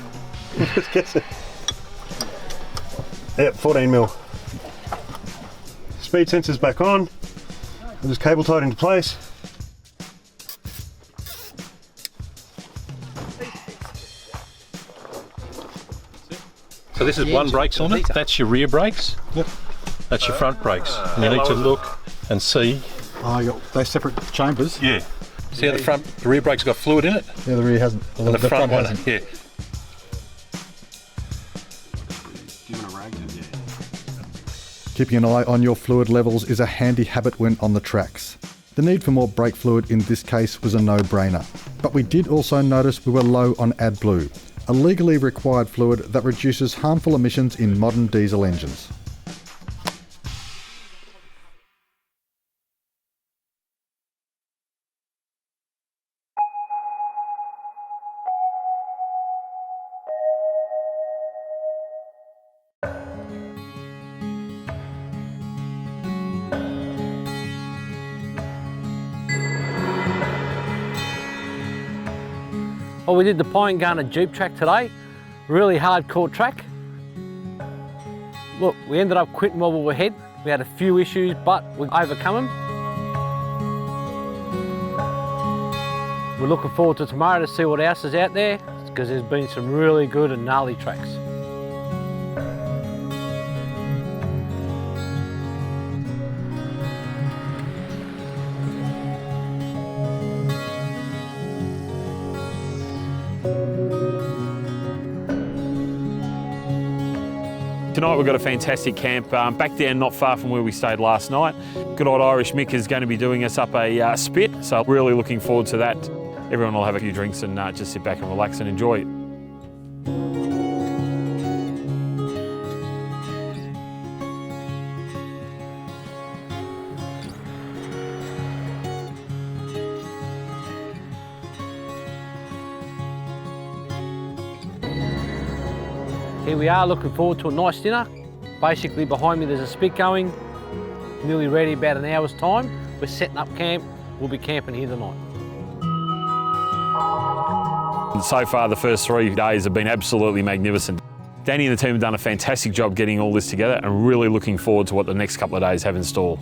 S2: Just guess it. Yep, 14 mil. Speed sensor's back on. I'll just cable tied into place.
S3: So this is one brake cylinder, that's your rear brakes.
S1: Yep.
S3: That's your front brakes. And you need to look and see.
S1: Oh, you got those separate chambers?
S3: Yeah. See how the rear brake's got fluid in it?
S1: Yeah, the rear hasn't.
S3: And the front one,
S1: hasn't.
S3: yeah.
S1: Keeping an eye on your fluid levels is a handy habit when on the tracks. The need for more brake fluid in this case was a no-brainer. But we did also notice we were low on AdBlue, a legally required fluid that reduces harmful emissions in modern diesel engines.
S9: Well, we did the Pine Gunner Jeep track today, really hardcore track. Look, we ended up quitting while we were ahead. We had a few issues, but we overcome them. We're looking forward to tomorrow to see what else is out there, because there's been some really good and gnarly tracks.
S11: Tonight we've got a fantastic camp back down not far from where we stayed last night. Good old Irish Mick is going to be doing us up a spit, so really looking forward to that. Everyone will have a few drinks and just sit back and relax and enjoy it.
S9: Here we are looking forward to a nice dinner. Basically behind me there's a spit going, nearly ready about an hour's time. We're setting up camp, we'll be camping here tonight.
S11: And so far the first 3 days have been absolutely magnificent. Danny and the team have done a fantastic job getting all this together and really looking forward to what the next couple of days have in store.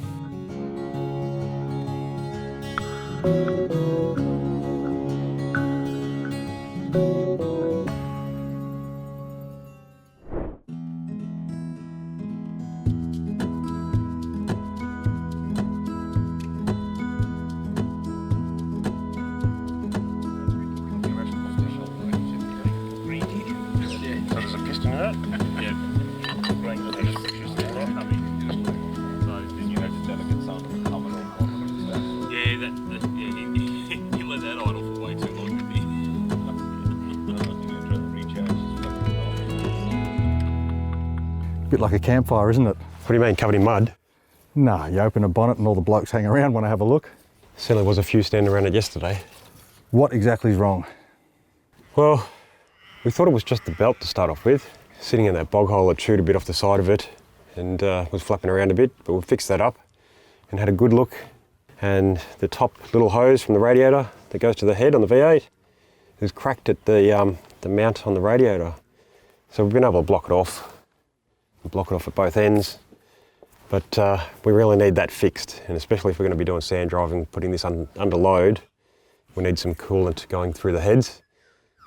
S1: Bit like a campfire, isn't it?
S2: What do you mean, covered in mud?
S1: Nah, you open a bonnet and all the blokes hang around want to have a look.
S2: Certainly was a few standing around it yesterday.
S1: What exactly is wrong?
S2: Well, we thought it was just the belt to start off with. Sitting in that bog hole, it chewed a bit off the side of it and was flapping around a bit, but we fixed that up and had a good look. And the top little hose from the radiator that goes to the head on the V8 is cracked at the mount on the radiator. So we've been able to block it off. Block it off at both ends, but we really need that fixed, and especially if we're going to be doing sand driving, putting this under load, we need some coolant going through the heads.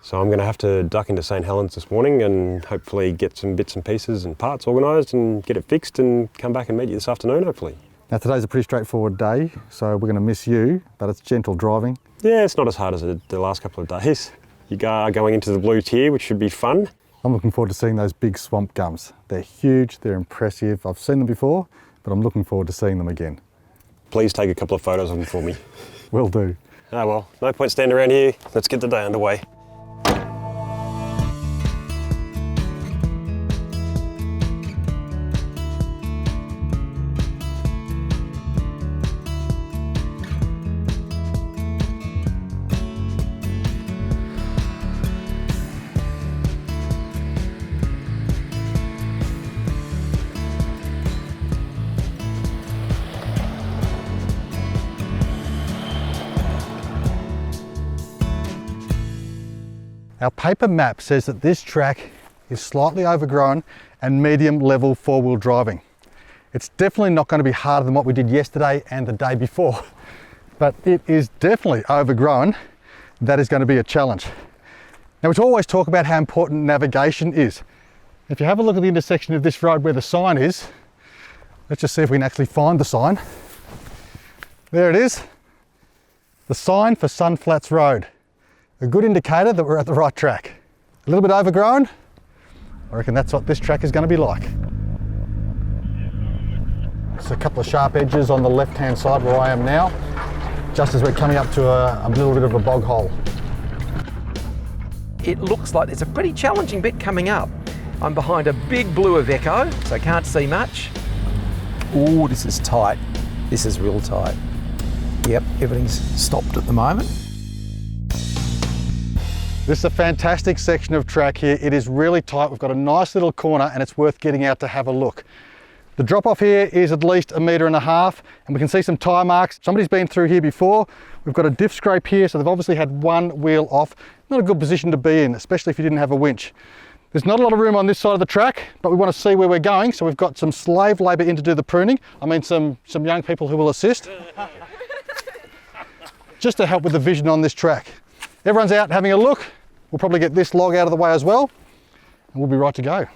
S2: So I'm going to have to duck into St Helens this morning and hopefully get some bits and pieces and parts organised and get it fixed and come back and meet you this afternoon hopefully.
S1: Now today's a pretty straightforward day, so we're going to miss you, but it's gentle driving.
S2: Yeah, it's not as hard as the last couple of days. You are going into the blue tier, which should be fun.
S1: I'm looking forward to seeing those big swamp gums. They're huge, they're impressive. I've seen them before, but I'm looking forward to seeing them again.
S2: Please take a couple of photos of them for me.
S1: Will do.
S2: Ah well, no point standing around here. Let's get the day underway.
S1: Our paper map says that this track is slightly overgrown and medium level four-wheel driving. It's definitely not going to be harder than what we did yesterday and the day before, but it is definitely overgrown. That is going to be a challenge. Now, we always talk about how important navigation is. If you have a look at the intersection of this road where the sign is, let's just see if we can actually find the sign. There it is, the sign for Sunflats Road. A good indicator that we're at the right track. A little bit overgrown. I reckon that's what this track is going to be like. There's a couple of sharp edges on the left-hand side where I am now, just as we're coming up to a little bit of a bog hole.
S4: It looks like there's a pretty challenging bit coming up. I'm behind a big blue Iveco, so I can't see much. Ooh, this is tight. This is real tight. Yep, everything's stopped at the moment.
S1: This is a fantastic section of track here. It is really tight. We've got a nice little corner and it's worth getting out to have a look. The drop off here is at least 1.5 meters and we can see some tyre marks. Somebody's been through here before. We've got a diff scrape here, so they've obviously had one wheel off. Not a good position to be in, especially if you didn't have a winch. There's not a lot of room on this side of the track, but we want to see where we're going. So we've got some slave labour in to do the pruning. I mean, some young people who will assist. Just to help with the vision on this track. Everyone's out having a look. We'll probably get this log out of the way as well, and we'll be right to go.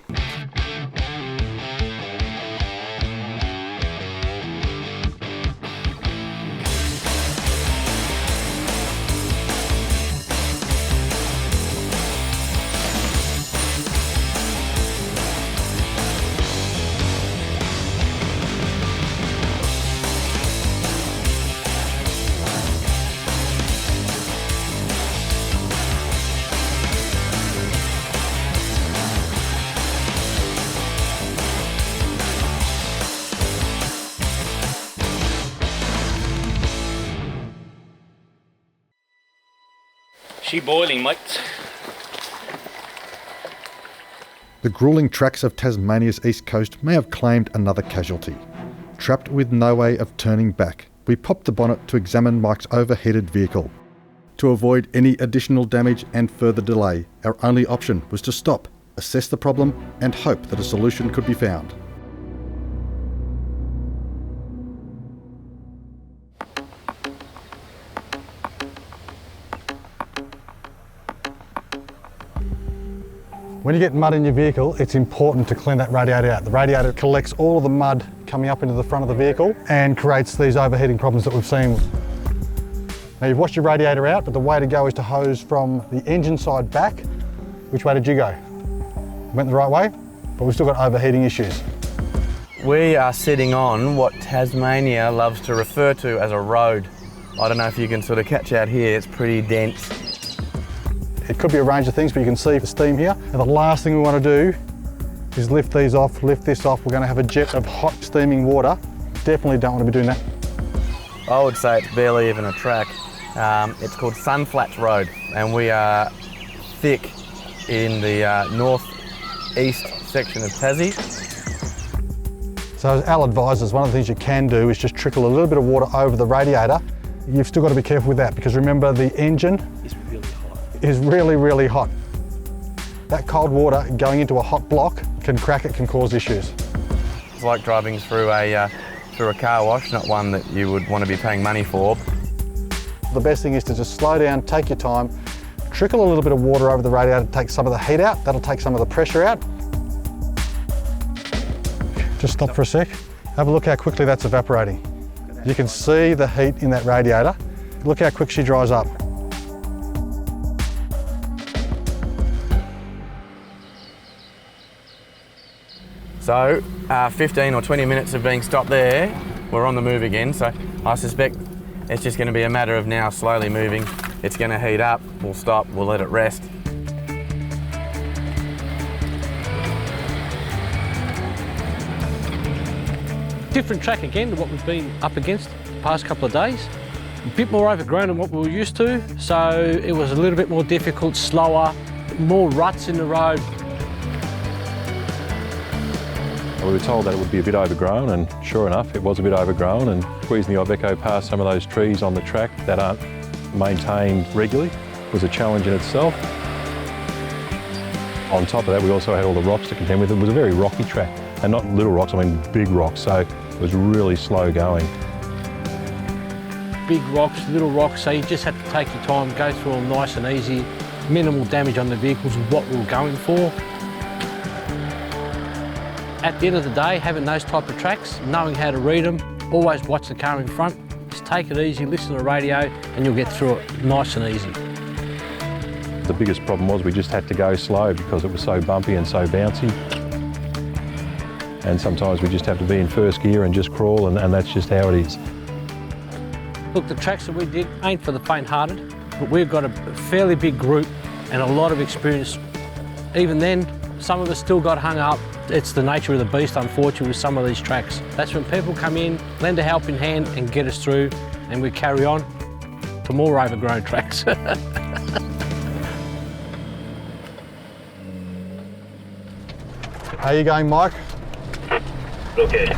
S7: She boiling, mates.
S1: The gruelling tracks of Tasmania's east coast may have claimed another casualty. Trapped with no way of turning back, we popped the bonnet to examine Mike's overheated vehicle. To avoid any additional damage and further delay, our only option was to stop, assess the problem, and hope that a solution could be found. When you get mud in your vehicle, it's important to clean that radiator out. The radiator collects all of the mud coming up into the front of the vehicle and creates these overheating problems that we've seen. Now you've washed your radiator out, but the way to go is to hose from the engine side back. Which way did you go? Went the right way, but we've still got overheating issues.
S5: We are sitting on what Tasmania loves to refer to as a road. I don't know if you can sort of catch out here, it's pretty dense.
S1: It could be a range of things, but you can see the steam here. And the last thing we want to do is lift these off, lift this off. We're going to have a jet of hot steaming water. Definitely don't want to be doing that.
S5: I would say it's barely even a track. It's called Sunflats Road, and we are thick in the north-east section of Tassie.
S1: So as Al advises, one of the things you can do is just trickle a little bit of water over the radiator. You've still got to be careful with that because remember the engine is really, really hot. That cold water going into a hot block can crack it, can cause issues.
S5: It's like driving through a car wash, not one that you would want to be paying money for.
S1: The best thing is to just slow down, take your time, trickle a little bit of water over the radiator to take some of the heat out. That'll take some of the pressure out. Just stop for a sec. Have a look how quickly that's evaporating. You can see the heat in that radiator. Look how quick she dries up.
S5: So 15 or 20 minutes of being stopped there, we're on the move again. So I suspect it's just going to be a matter of now slowly moving. It's going to heat up, we'll stop, we'll let it rest.
S9: Different track again to what we've been up against the past couple of days. A bit more overgrown than what we were used to, so it was a little bit more difficult, slower, more ruts in the road.
S3: We were told that it would be a bit overgrown, and sure enough, it was a bit overgrown, and squeezing the Iveco past some of those trees on the track that aren't maintained regularly was a challenge in itself. On top of that, we also had all the rocks to contend with. It was a very rocky track, and not little rocks, I mean big rocks, so it was really slow going.
S9: Big rocks, little rocks, so you just have to take your time, go through them nice and easy, minimal damage on the vehicles is what we were going for. At the end of the day, having those type of tracks, knowing how to read them, always watch the car in front, just take it easy, listen to the radio, and you'll get through it nice and easy.
S3: The biggest problem was we just had to go slow because it was so bumpy and so bouncy. And sometimes we just have to be in first gear and just crawl, and that's just how it is.
S9: Look, the tracks that we did ain't for the faint-hearted, but we've got a fairly big group and a lot of experience. Even then, some of us still got hung up. It's the nature of the beast, unfortunately, with some of these tracks. That's when people come in, lend a helping hand and get us through, and we carry on to more overgrown tracks.
S1: How are you going, Mike?
S8: Okay.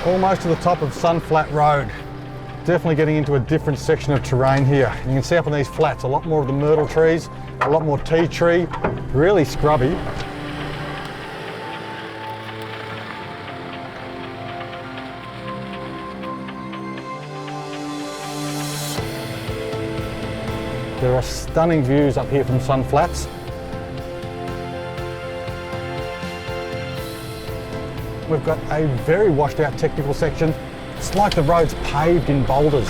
S1: Almost to the top of Sunflat Road. Definitely getting into a different section of terrain here. You can see up on these flats, a lot more of the myrtle trees, a lot more tea tree, really scrubby. There are stunning views up here from Sun Flats. We've got a very washed out technical section. It's like the road's paved in boulders.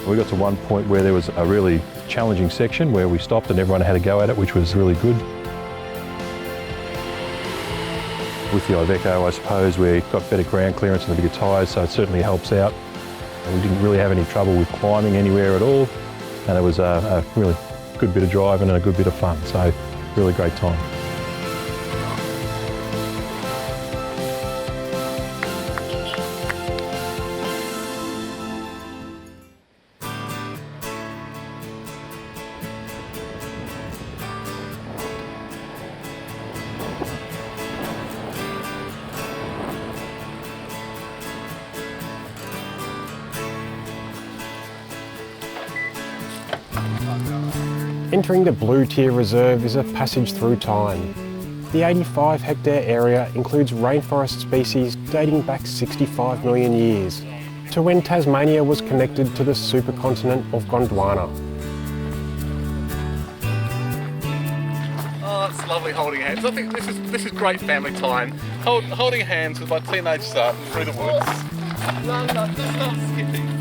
S3: We got to one point where there was a really challenging section where we stopped and everyone had a go at it, which was really good. With the Iveco, I suppose, we got better ground clearance and the bigger tyres, so it certainly helps out. We didn't really have any trouble with climbing anywhere at all, and it was a really good bit of driving and a good bit of fun, so really great time.
S2: Entering the Blue Tier Reserve is a passage through time. The 85 hectare area includes rainforest species dating back 65 million years, to when Tasmania was connected to the supercontinent of Gondwana.
S14: Oh, it's lovely holding hands. I think this is great family time. Holding hands with my teenage son through the woods. No, just not skipping.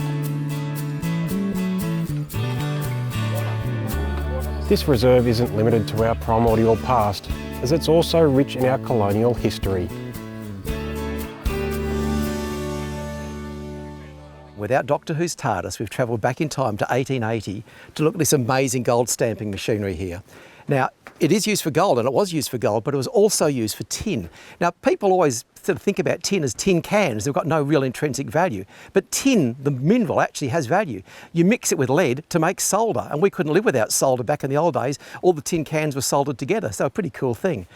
S2: This reserve isn't limited to our primordial past, as it's also rich in our colonial history.
S4: Without Doctor Who's TARDIS, we've travelled back in time to 1880 to look at this amazing gold stamping machinery here. Now, it is used for gold, and it was used for gold, but it was also used for tin. Now, people always sort of think about tin as tin cans. They've got no real intrinsic value. But tin, the mineral, actually has value. You mix it with lead to make solder, and we couldn't live without solder back in the old days. All the tin cans were soldered together, so a pretty cool thing.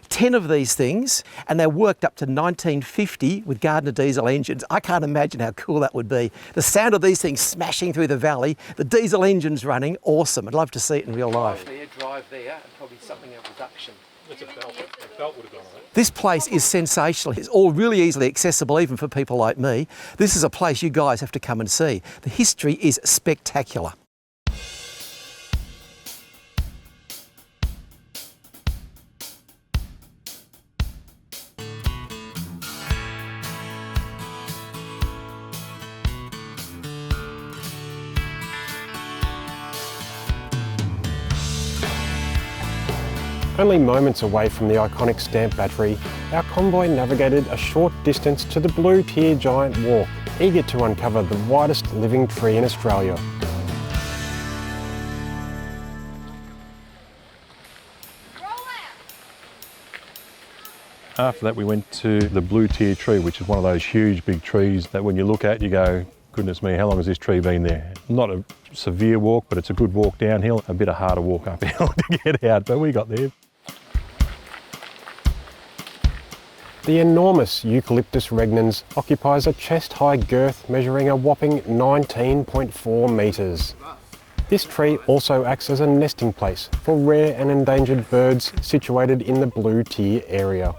S4: 10 of these things, and they worked up to 1950 with Gardner diesel engines. I can't imagine how cool that would be. The sound of these things smashing through the valley, the diesel engines running, awesome. I'd love to see it in real life. Drive there, and probably something of reduction.
S3: It's a belt. A belt would have gone on it.
S4: This place is sensational. It's all really easily accessible, even for people like me. This is a place you guys have to come and see. The history is spectacular.
S2: Only moments away from the iconic stamp battery, our convoy navigated a short distance to the Blue Tier Giant Walk, eager to uncover the widest living tree in Australia.
S3: After that, we went to the Blue Tier tree, which is one of those huge big trees that when you look at, you go, goodness me, how long has this tree been there? Not a severe walk, but it's a good walk downhill, a bit of harder walk uphill to get out, but we got there.
S2: The enormous Eucalyptus regnans occupies a chest-high girth measuring a whopping 19.4 metres. This tree also acts as a nesting place for rare and endangered birds situated in the blue tier area.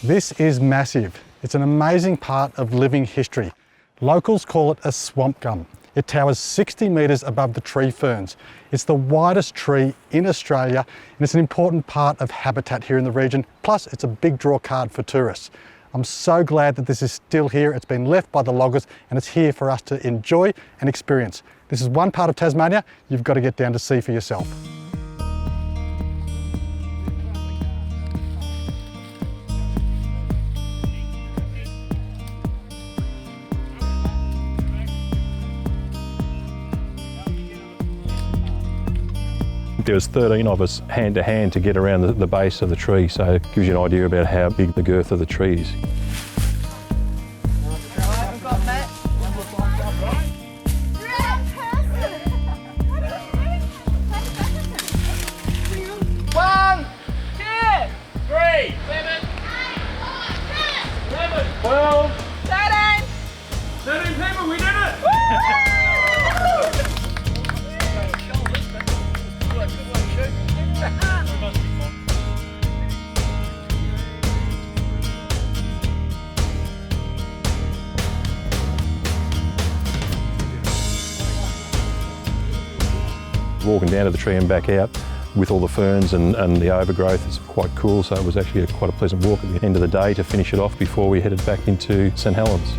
S1: This is massive. It's an amazing part of living history. Locals call it a swamp gum. It towers 60 metres above the tree ferns. It's the widest tree in Australia and it's an important part of habitat here in the region. Plus, it's a big draw card for tourists. I'm so glad that this is still here. It's been left by the loggers and it's here for us to enjoy and experience. This is one part of Tasmania you've got to get down to see for yourself.
S3: There was 13 of us hand to hand to get around the base of the tree, so it gives you an idea about how big the girth of the tree is.
S13: One, two, 3, 7, 12, 13 people, we did it!
S3: Walking down to the tree and back out with all the ferns and the overgrowth is quite cool, so it was actually quite a pleasant walk at the end of the day to finish it off before we headed back into St Helens.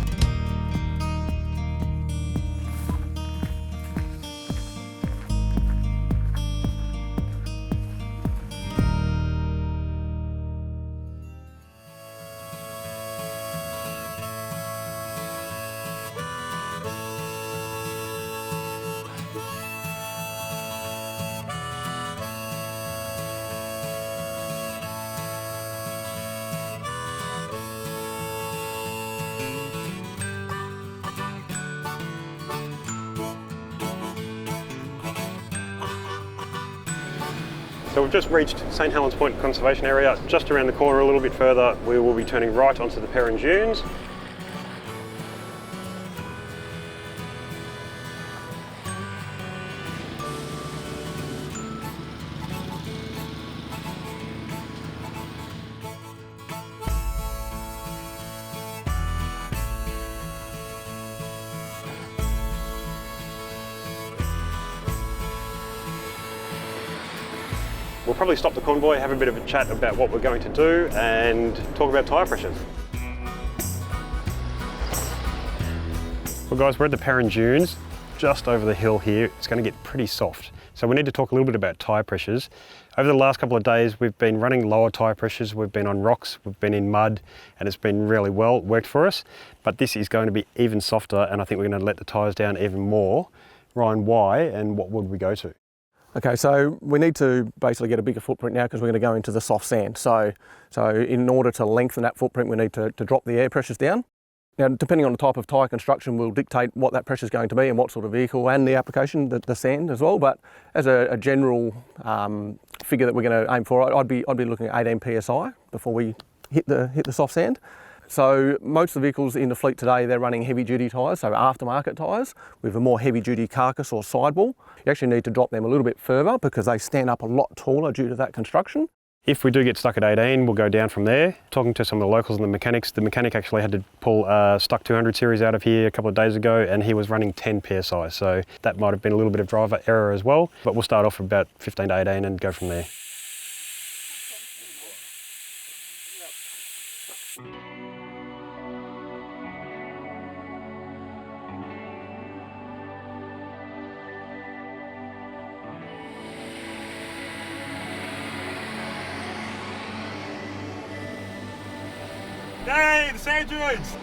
S2: So we've just reached St Helens Point Conservation Area. Just around the corner a little bit further, we will be turning right onto the Perrin Dunes. We'll probably stop the convoy, have a bit of a chat about what we're going to do and talk about tyre pressures. Well guys, we're at the Perrin Dunes, just over the hill here. It's going to get pretty soft. So we need to talk a little bit about tyre pressures. Over the last couple of days, we've been running lower tyre pressures. We've been on rocks, we've been in mud, and it's been really well worked for us. But this is going to be even softer, and I think we're going to let the tyres down even more. Ryan, why, and what would we go to?
S15: Okay, so we need to basically get a bigger footprint now because we're going to go into the soft sand. So in order to lengthen that footprint, we need to drop the air pressures down. Now, depending on the type of tyre construction will dictate what that pressure is going to be and what sort of vehicle and the application, the sand as well. But as a general figure that we're going to aim for, I'd be looking at 18 psi before we hit the soft sand. So most of the vehicles in the fleet today, they're running heavy duty tyres, so aftermarket tyres with a more heavy duty carcass or sidewall. You actually need to drop them a little bit further because they stand up a lot taller due to that construction.
S2: If we do get stuck at 18, we'll go down from there. Talking to some of the locals and the mechanic actually had to pull a Stuck 200 series out of here a couple of days ago and he was running 10 psi, so that might have been a little bit of driver error as well. But we'll start off about 15 to 18 and go from there.
S13: Hey, the sand dunes!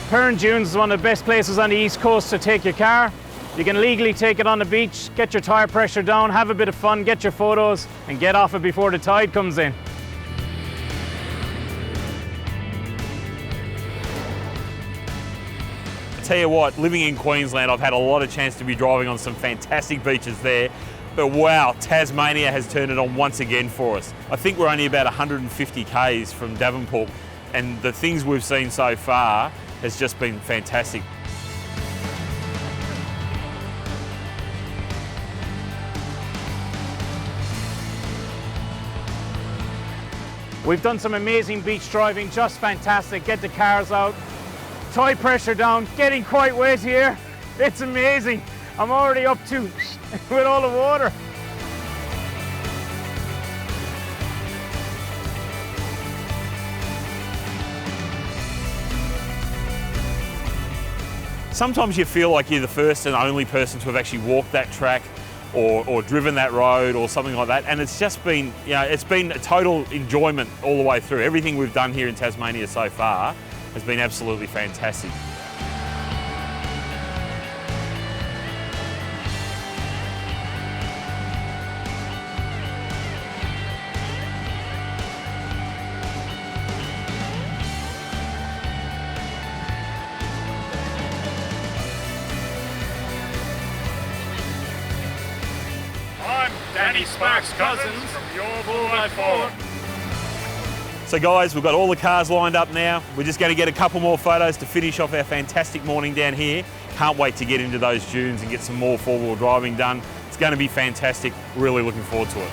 S7: Perrin Dunes is one of the best places on the east coast to take your car. You can legally take it on the beach, get your tyre pressure down, have a bit of fun, get your photos, and get off it before the tide comes in.
S11: Tell you what, living in Queensland, I've had a lot of chance to be driving on some fantastic beaches there, but wow, Tasmania has turned it on once again for us. I think we're only about 150 k's from Devonport, and the things we've seen so far has just been fantastic.
S7: We've done some amazing beach driving, just fantastic. Get the cars out, tide pressure down, getting quite wet here. It's amazing. I'm already up to with all the water.
S11: Sometimes you feel like you're the first and only person to have actually walked that track or driven that road or something like that, and it's just been, you know, it's been a total enjoyment all the way through. Everything we've done here in Tasmania so far has been absolutely fantastic.
S7: Danny Sparks' cousins, your boy Ford.
S11: So guys, we've got all the cars lined up now. We're just going to get a couple more photos to finish off our fantastic morning down here. Can't wait to get into those dunes and get some more four-wheel driving done. It's going to be fantastic. Really looking forward to it.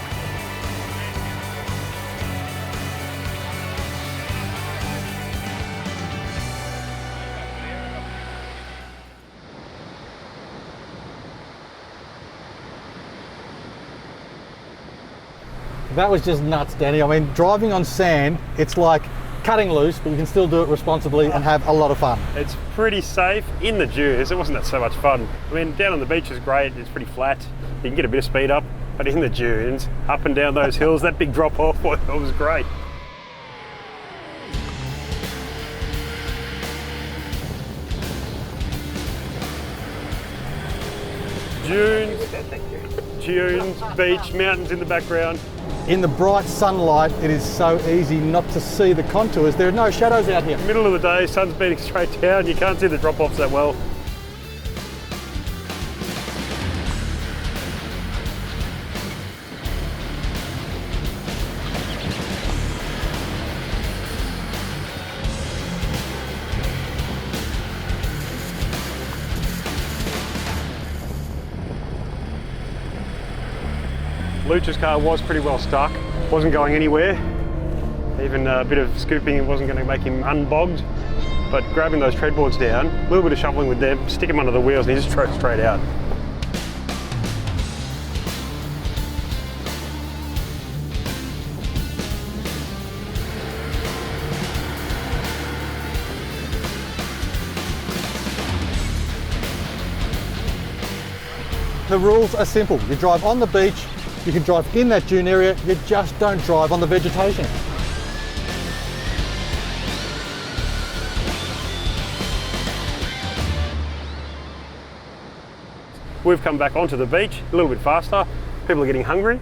S1: That was just nuts, Danny. I mean, driving on sand, it's like cutting loose, but you can still do it responsibly and have a lot of fun.
S2: It's pretty safe. In the dunes, it wasn't that so much fun. I mean, down on the beach is great. It's pretty flat. You can get a bit of speed up, but in the dunes, up and down those hills, that big drop off, it was great. Dunes, beach, mountains in the background.
S1: In the bright sunlight, it is so easy not to see the contours. There are no shadows out here.
S2: Middle of the day, sun's beating straight down, you can't see the drop-offs that well. Lucha's car was pretty well stuck, wasn't going anywhere. Even a bit of scooping wasn't going to make him unbogged, but grabbing those tread boards down, a little bit of shoveling with them, stick him under the wheels and he just drove straight out.
S1: The rules are simple. You drive on the beach, you can drive in that dune area, you just don't drive on the vegetation.
S2: We've come back onto the beach a little bit faster. People are getting hungry.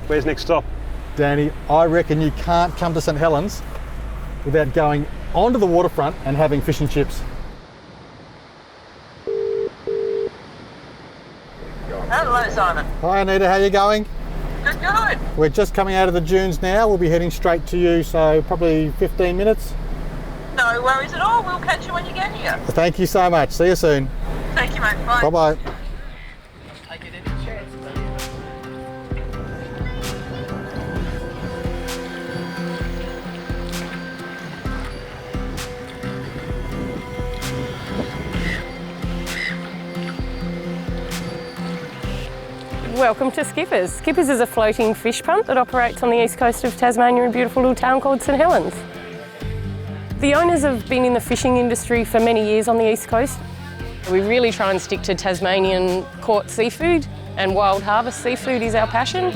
S2: Where's next stop?
S1: Danny, I reckon you can't come to St Helens without going onto the waterfront and having fish and chips.
S16: Hello, Simon.
S1: Hi Anita, how you going?
S16: Good, good.
S1: We're just coming out of the dunes now. We'll be heading straight to you, so probably 15 minutes.
S16: No worries at all. We'll catch you when you get here.
S1: Thank you so much. See you soon.
S16: Thank you, mate. Bye.
S1: Bye-bye.
S10: Welcome to Skippers. Skippers is a floating fish pump that operates on the east coast of Tasmania in a beautiful little town called St Helens. The owners have been in the fishing industry for many years on the east coast. We really try and stick to Tasmanian caught seafood, and wild harvest seafood is our passion.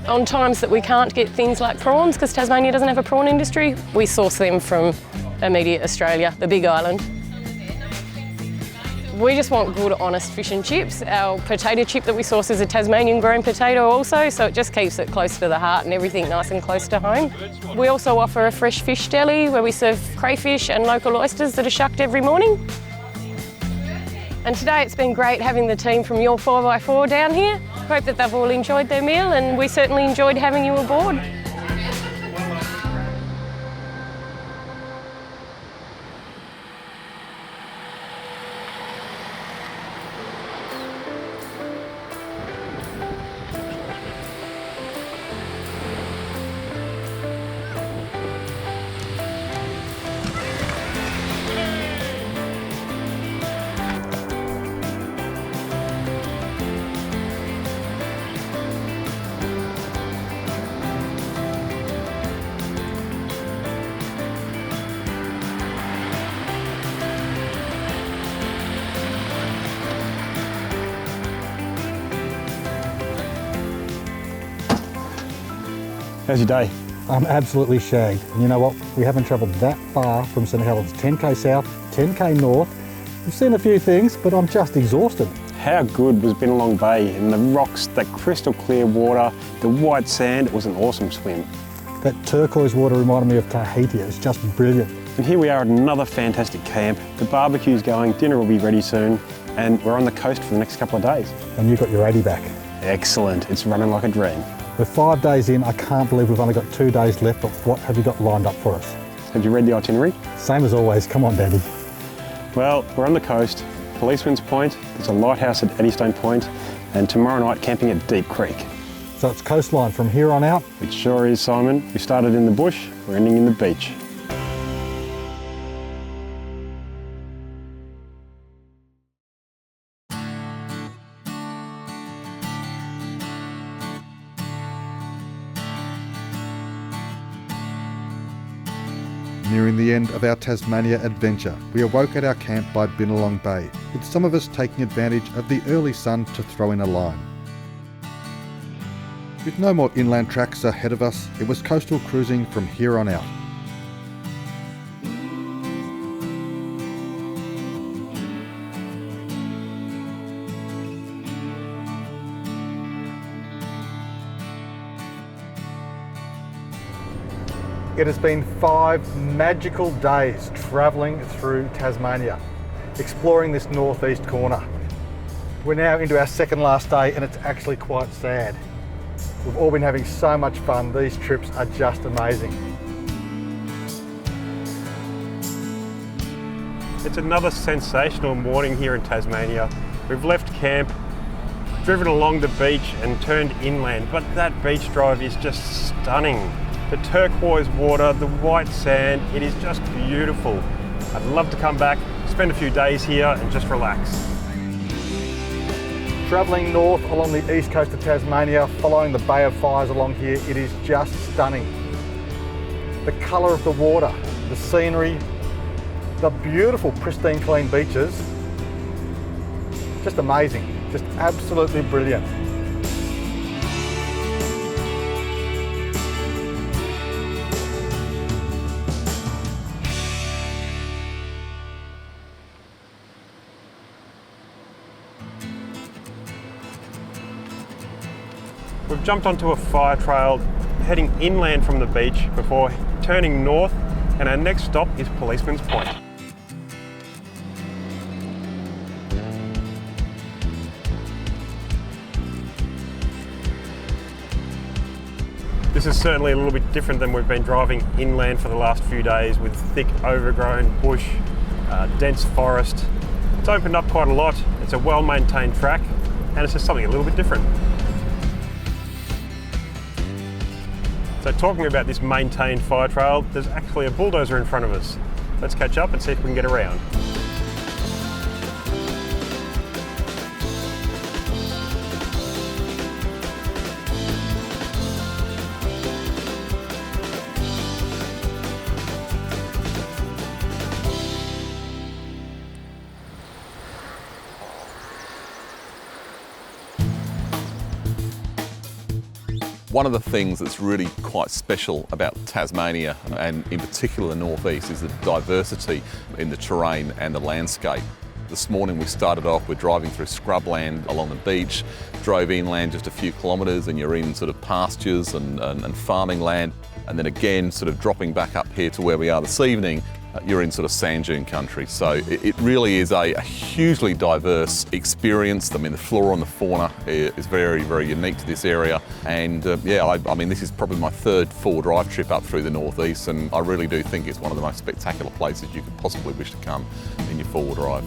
S10: On times that we can't get things like prawns, because Tasmania doesn't have a prawn industry, we source them from immediate Australia, the Big Island.
S17: We just want good, honest fish and chips. Our potato chip that we source is a Tasmanian grown potato also, so it just keeps it close to the heart and everything nice and close to home. We also offer a fresh fish deli where we serve crayfish and local oysters that are shucked every morning. And today it's been great having the team from your 4x4 down here. Hope that they've all enjoyed their meal, and we certainly enjoyed having you aboard.
S2: How's your day?
S1: I'm absolutely shagged. And you know what? We haven't travelled that far from St Helens. 10k south, 10k north. We've seen a few things, but I'm just exhausted.
S2: How good was Bennelong Bay? And the rocks, that crystal clear water, the white sand, it was an awesome swim.
S1: That turquoise water reminded me of Tahiti. It's just brilliant.
S2: And here we are at another fantastic camp. The barbecue's going, dinner will be ready soon, and we're on the coast for the next couple of days.
S1: And you got your 80 back.
S2: Excellent, it's running like a dream.
S1: We're 5 days in. I can't believe we've only got 2 days left, but what have you got lined up for us?
S2: Have you read the itinerary?
S1: Same as always. Come on, Daddy.
S2: Well, we're on the coast, Policeman's Point, there's a lighthouse at Eddystone Point, and tomorrow night camping at Deep Creek.
S1: So it's coastline from here on out?
S2: It sure is, Simon. We started in the bush, we're ending in the beach.
S1: Nearing the end of our Tasmania adventure, we awoke at our camp by Bennelong Bay, with some of us taking advantage of the early sun to throw in a line. With no more inland tracks ahead of us, it was coastal cruising from here on out. It has been 5 magical days travelling through Tasmania, exploring this northeast corner. We're now into our second last day and it's actually quite sad. We've all been having so much fun. These trips are just amazing.
S2: It's another sensational morning here in Tasmania. We've left camp, driven along the beach and turned inland, but that beach drive is just stunning. The turquoise water, the white sand, it is just beautiful. I'd love to come back, spend a few days here and just relax.
S1: Travelling north along the east coast of Tasmania, following the Bay of Fires along here, it is just stunning. The colour of the water, the scenery, the beautiful pristine clean beaches, just amazing, just absolutely brilliant.
S2: We've jumped onto a fire trail heading inland from the beach before turning north, and our next stop is Policeman's Point. This is certainly a little bit different than we've been driving inland for the last few days with thick overgrown bush, dense forest. It's opened up quite a lot, it's a well-maintained track, and it's just something a little bit different. So talking about this maintained fire trail, there's actually a bulldozer in front of us. Let's catch up and see if we can get around.
S6: One of the things that's really quite special about Tasmania, and in particular the northeast, is the diversity in the terrain and the landscape. This morning we started off with driving through scrubland along the beach, drove inland just a few kilometres and you're in sort of pastures and farming land. And then again, sort of dropping back up here to where we are this evening, you're in sort of sand dune country. So it really is a hugely diverse experience. I mean, the flora and the fauna is very, very unique to this area. And yeah, I mean, this is probably my third 4-wheel-drive trip up through the northeast, and I really do think it's one of the most spectacular places you could possibly wish to come in your 4-wheel drive.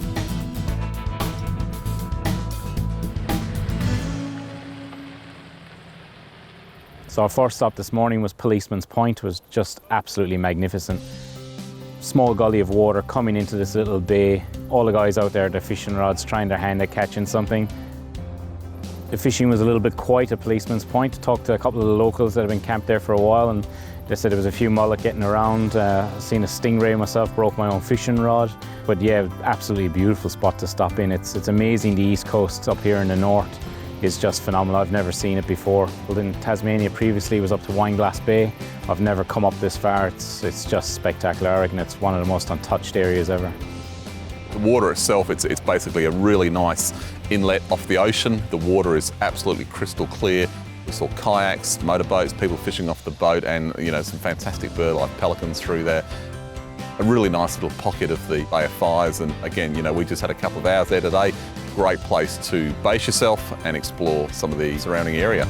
S7: So our first stop this morning was Policeman's Point. It was just absolutely magnificent. Small gully of water coming into this little bay. All the guys out there with their fishing rods trying their hand at catching something. The fishing was a little bit quiet at Policeman's Point. Talked to a couple of the locals that have been camped there for a while, and they said there was a few mullet getting around. Seen a stingray myself, broke my own fishing rod. But yeah, absolutely beautiful spot to stop in. It's amazing. The east coast up here in the north is just phenomenal. I've never seen it before. Well, in Tasmania previously was up to Wineglass Bay. I've never come up this far. It's just spectacular. I reckon it's one of the most untouched areas ever.
S6: The water itself, it's basically a really nice inlet off the ocean. The water is absolutely crystal clear. We saw kayaks, motorboats, people fishing off the boat, and some fantastic bird like pelicans through there. A really nice little pocket of the Bay of Fires, and again, we just had a couple of hours there today. Great place to base yourself and explore some of the surrounding area.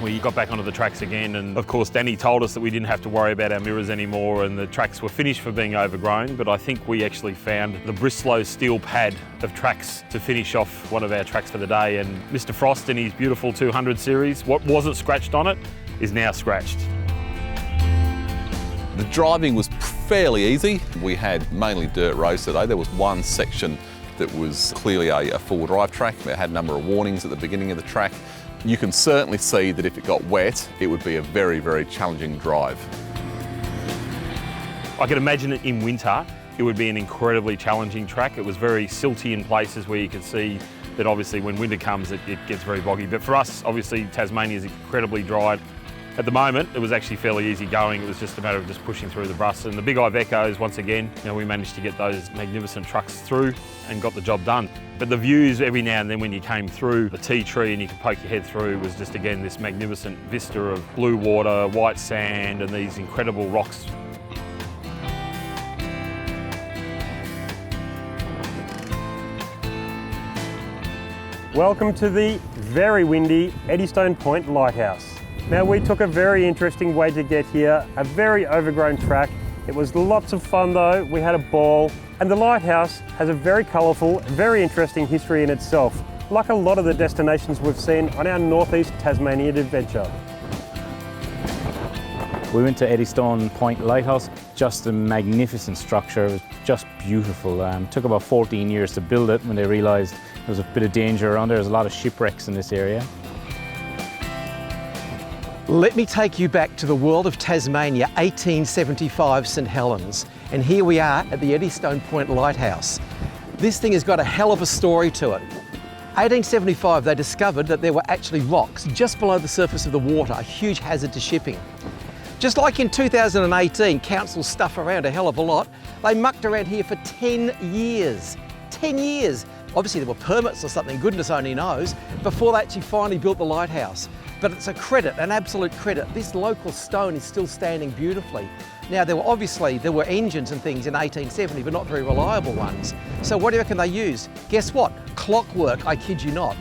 S11: We got back onto the tracks again, and of course Danny told us that we didn't have to worry about our mirrors anymore and the tracks were finished for being overgrown, but I think we actually found the Brislow steel pad of tracks to finish off one of our tracks for the day. And Mr. Frost in his beautiful 200 series, what wasn't scratched on it is now scratched. The driving was fairly easy. We had mainly dirt roads today. There was one section that was clearly a 4-wheel drive track. It had a number of warnings at the beginning of the track. You can certainly see that if it got wet, it would be a very, very challenging drive. I can imagine it in winter, it would be an incredibly challenging track. It was very silty in places where you could see that obviously when winter comes, it gets very boggy. But for us, obviously Tasmania is incredibly dry. At the moment, it was actually fairly easy going. It was just a matter of just pushing through the brush. And the big Ivecos, once again, we managed to get those magnificent trucks through and got the job done. But the views every now and then when you came through the tea tree and you could poke your head through was just, again, this magnificent vista of blue water, white sand, and these incredible rocks.
S2: Welcome to the very windy Eddystone Point Lighthouse. Now, we took a very interesting way to get here, a very overgrown track. It was lots of fun though, we had a ball, and the lighthouse has a very colourful, very interesting history in itself, like a lot of the destinations we've seen on our northeast Tasmanian adventure.
S7: We went to Eddystone Point Lighthouse, just a magnificent structure. It was just beautiful. It took about 14 years to build it when they realised there was a bit of danger around there. There's a lot of shipwrecks in this area.
S4: Let me take you back to the world of Tasmania, 1875 St Helens. And here we are at the Eddystone Point Lighthouse. This thing has got a hell of a story to it. 1875, they discovered that there were actually rocks just below the surface of the water, a huge hazard to shipping. Just like in 2018, councils stuff around a hell of a lot. They mucked around here for 10 years. 10 years. Obviously there were permits or something, goodness only knows, before they actually finally built the lighthouse. But it's a credit, an absolute credit. This local stone is still standing beautifully. Now, there were engines and things in 1870, but not very reliable ones. So what do you reckon they used? Guess what? Clockwork, I kid you not.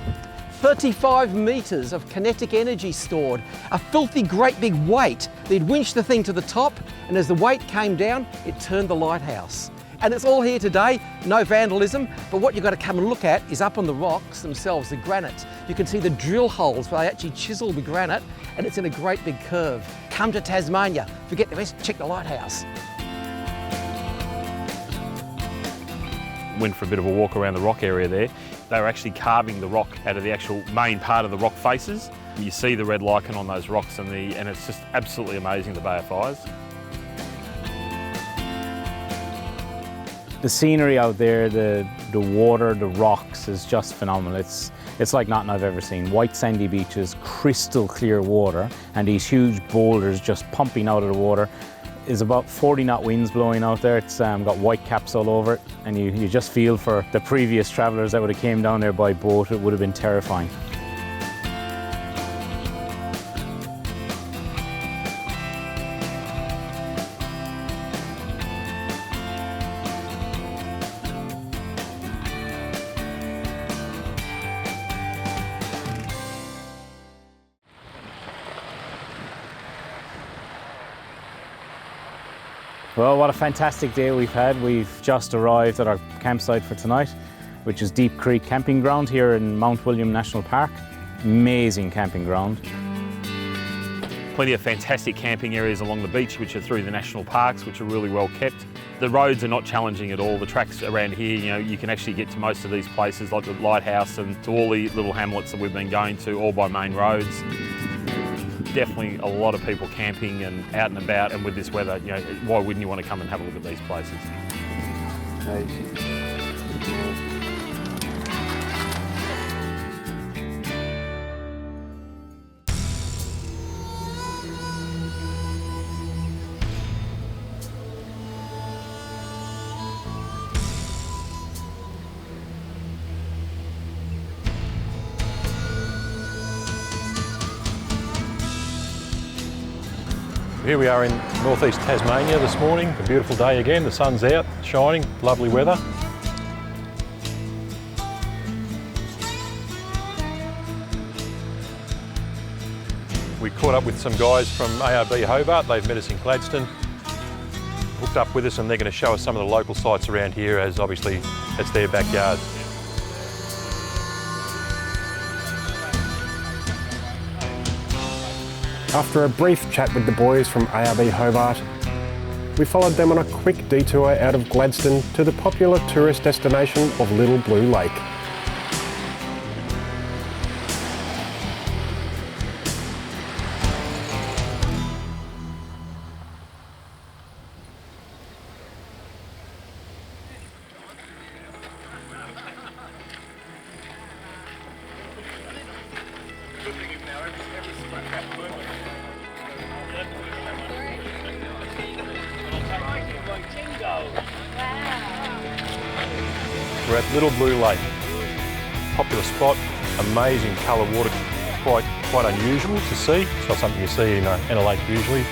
S4: 35 metres of kinetic energy stored, a filthy great big weight. They'd winch the thing to the top, and as the weight came down, it turned the lighthouse. And it's all here today, no vandalism, but what you've got to come and look at is up on the rocks themselves, the granite. You can see the drill holes where they actually chisel the granite, and it's in a great big curve. Come to Tasmania, forget the rest, check the lighthouse.
S11: went for a bit of a walk around the rock area there. They were actually carving the rock out of the actual main part of the rock faces. You see the red lichen on those rocks and it's just absolutely amazing, the Bay of Fires.
S7: The scenery out there, the water, the rocks is just phenomenal. It's like nothing I've ever seen. White sandy beaches, crystal clear water, and these huge boulders just pumping out of the water. There's about 40 knot winds blowing out there. It's got white caps all over it, and you just feel for the previous travellers that would have came down there by boat, it would have been terrifying. Well, what a fantastic day we've had. We've just arrived at our campsite for tonight, which is Deep Creek Camping Ground here in Mount William National Park. Amazing camping ground.
S11: Plenty of fantastic camping areas along the beach, which are through the national parks, which are really well kept. The roads are not challenging at all. The tracks around here, you can actually get to most of these places, like the lighthouse and to all the little hamlets that we've been going to, all by main roads. Definitely a lot of people camping and out and about, and with this weather, why wouldn't you want to come and have a look at these places?
S3: Here we are in northeast Tasmania this morning. A beautiful day again, the sun's out, shining, lovely weather. We caught up with some guys from ARB Hobart. They've met us in Gladstone, hooked up with us, and they're going to show us some of the local sites around here, as obviously it's their backyard.
S18: After a brief chat with the boys from ARB Hobart, we followed them on a quick detour out of Gladstone to the popular tourist destination of Little Blue Lake.
S3: We're at Little Blue Lake. Popular spot, amazing colour water, quite unusual to see. It's not something you see in a lake usually.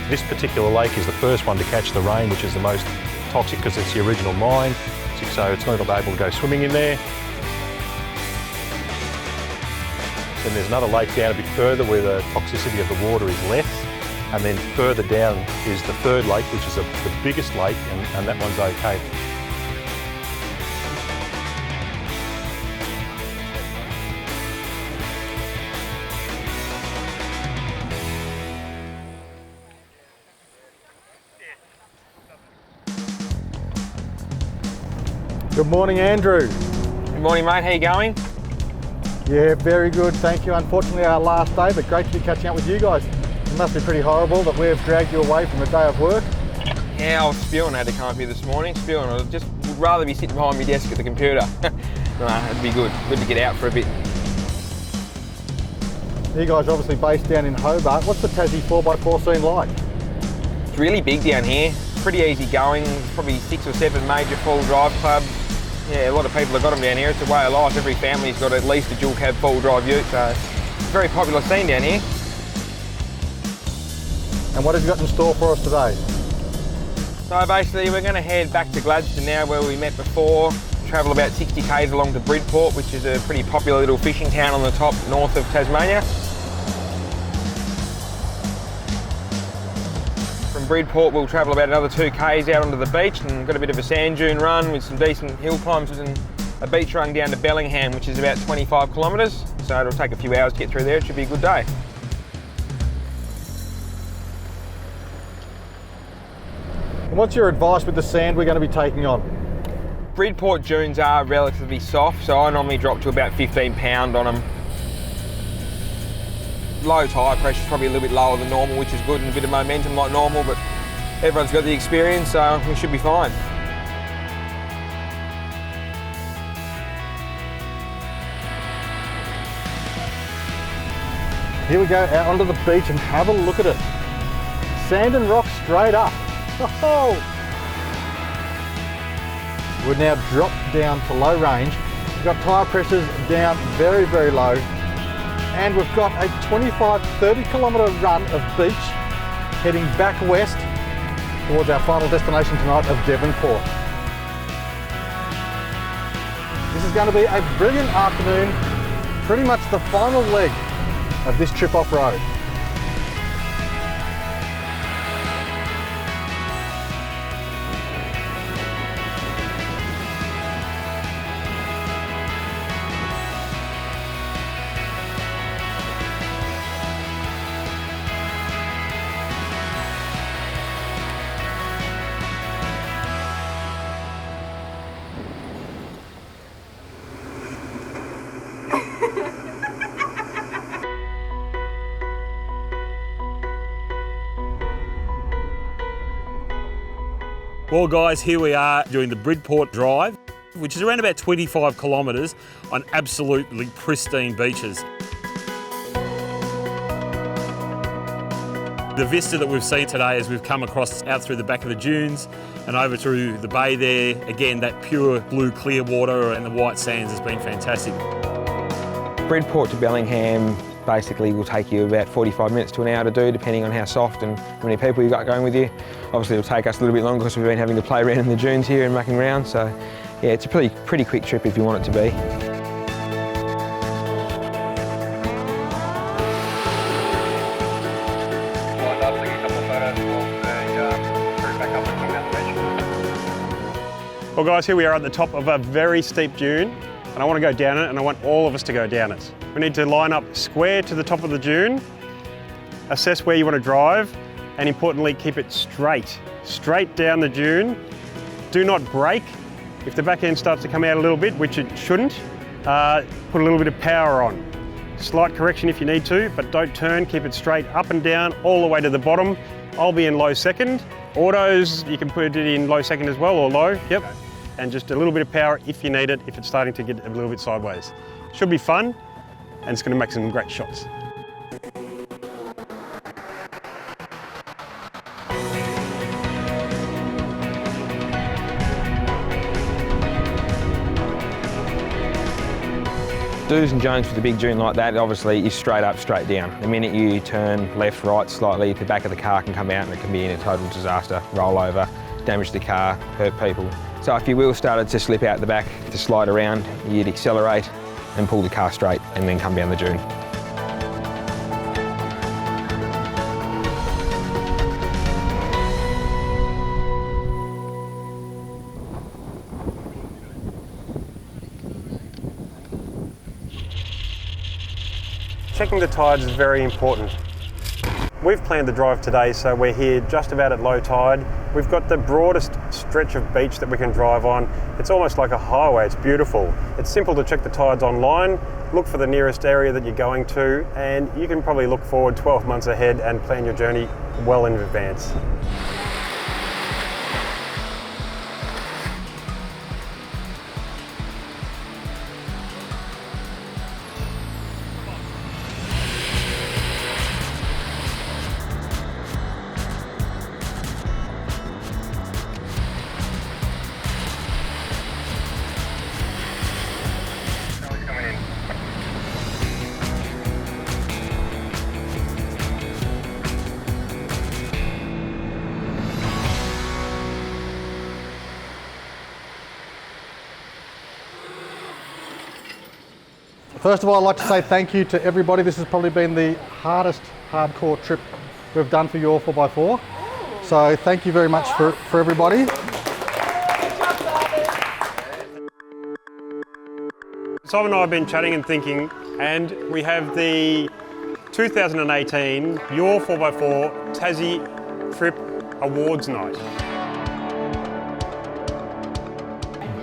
S3: This particular lake is the first one to catch the rain, which is the most toxic because it's the original mine, so it's not able to go swimming in there. Then there's another lake down a bit further where the toxicity of the water is less. And then further down is the third lake, which is the biggest lake, and that one's okay.
S1: Good morning, Andrew.
S19: Good morning, mate. How you going?
S1: Yeah, very good, thank you. Unfortunately, our last day, but great to be catching up with you guys. It must be pretty horrible that we've dragged you away from a day of work.
S19: Yeah, I was spewing. I had to come up here this morning. Spewing. I just would rather be sitting behind my desk at the computer. No, it'd be good. Good to get out for a bit.
S1: You guys are obviously based down in Hobart. What's the Tassie 4x4 scene like?
S19: It's really big down here. Pretty easy going. Probably 6 or 7 major full drive clubs. Yeah, a lot of people have got them down here. It's a way of life. Every family's got at least a dual cab full drive ute, so it's a very popular scene down here.
S1: And what have you got in store for us today?
S19: So basically we're going to head back to Gladstone now, where we met before, travel about 60 k's along to Bridport, which is a pretty popular little fishing town on the top north of Tasmania. From Bridport we'll travel about another 2 k's out onto the beach, and got a bit of a sand dune run with some decent hill climbs and a beach run down to Bellingham, which is about 25 kilometres. So it'll take a few hours to get through there. It should be a good day.
S1: And what's your advice with the sand we're going to be taking on?
S19: Bridport dunes are relatively soft, so I normally drop to about 15 pound on them. Low tyre pressure is probably a little bit lower than normal, which is good, and a bit of momentum like normal, but everyone's got the experience, so we should be fine.
S1: Here we go out onto the beach and have a look at it. Sand and rock straight up. Oh! We're now dropped down to low range. We've got tyre pressures down very, very low. And we've got a 25-30 kilometre run of beach heading back west towards our final destination tonight of Devonport. This is going to be a brilliant afternoon, pretty much the final leg of this trip off-road.
S11: Well guys, here we are doing the Bridport Drive, which is around about 25 kilometres on absolutely pristine beaches. The vista that we've seen today as we've come across out through the back of the dunes and over through the bay there, again that pure blue clear water and the white sands has been fantastic.
S19: Bridport to Bellingham basically will take you about 45 minutes to an hour to do, depending on how soft and how many people you've got going with you. Obviously it'll take us a little bit longer because we've been having to play around in the dunes here and mucking around, so yeah, it's a pretty quick trip if you want it to be.
S2: Well guys, here we are at the top of a very steep dune, and I want to go down it, and I want all of us to go down it. We need to line up square to the top of the dune, assess where you want to drive, and importantly, keep it straight down the dune. Do not brake. If the back end starts to come out a little bit, which it shouldn't, put a little bit of power on. Slight correction if you need to, but don't turn, keep it straight up and down, all the way to the bottom. I'll be in low second. Autos, you can put it in low second as well, or low, yep. And just a little bit of power if you need it, if it's starting to get a little bit sideways. Should be fun, and it's going to make some great shots.
S19: Do's and don'ts with a big dune like that, obviously, is straight up, straight down. The minute you turn left, right slightly, the back of the car can come out and it can be in a total disaster, roll over, damage the car, hurt people. So if your wheel started to slip out the back, to slide around, you'd accelerate and pull the car straight and then come down the dune.
S2: Checking the tides is very important. We've planned the drive today, so we're here just about at low tide. We've got the broadest stretch of beach that we can drive on. It's almost like a highway, it's beautiful. It's simple to check the tides online, look for the nearest area that you're going to, and you can probably look forward 12 months ahead and plan your journey well in advance.
S1: First of all, I'd like to say thank you to everybody. This has probably been the hardest hardcore trip we've done for your 4x4. So thank you very much for everybody.
S2: Simon and I have been chatting and thinking, and we have the 2018 Your 4x4 Tassie Trip Awards Night.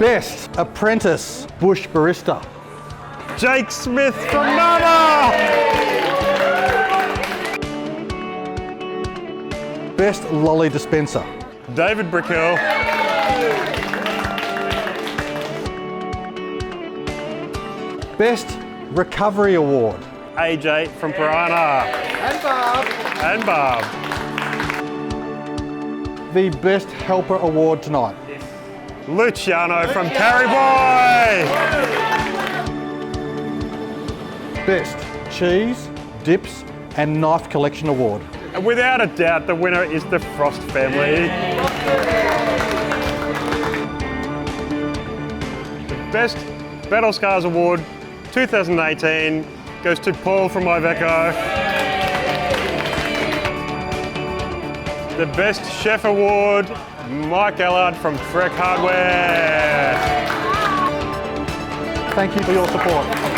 S1: Best Apprentice Bush Barista.
S2: Jake Smith from Nana!
S1: Best Lolly Dispenser.
S2: David Brickell.
S1: Best Recovery Award.
S2: AJ from Piranha.
S1: And Barb.
S2: And Barb.
S1: The Best Helper Award tonight.
S2: Luciano from Carry Boy.
S1: Best Cheese, Dips and Knife Collection Award.
S2: And without a doubt, the winner is the Frost family. The Best Battle Scars Award 2018 goes to Paul from Iveco. The Best Chef Award, Mike Allard from Trek Hardware.
S1: Thank you for your support.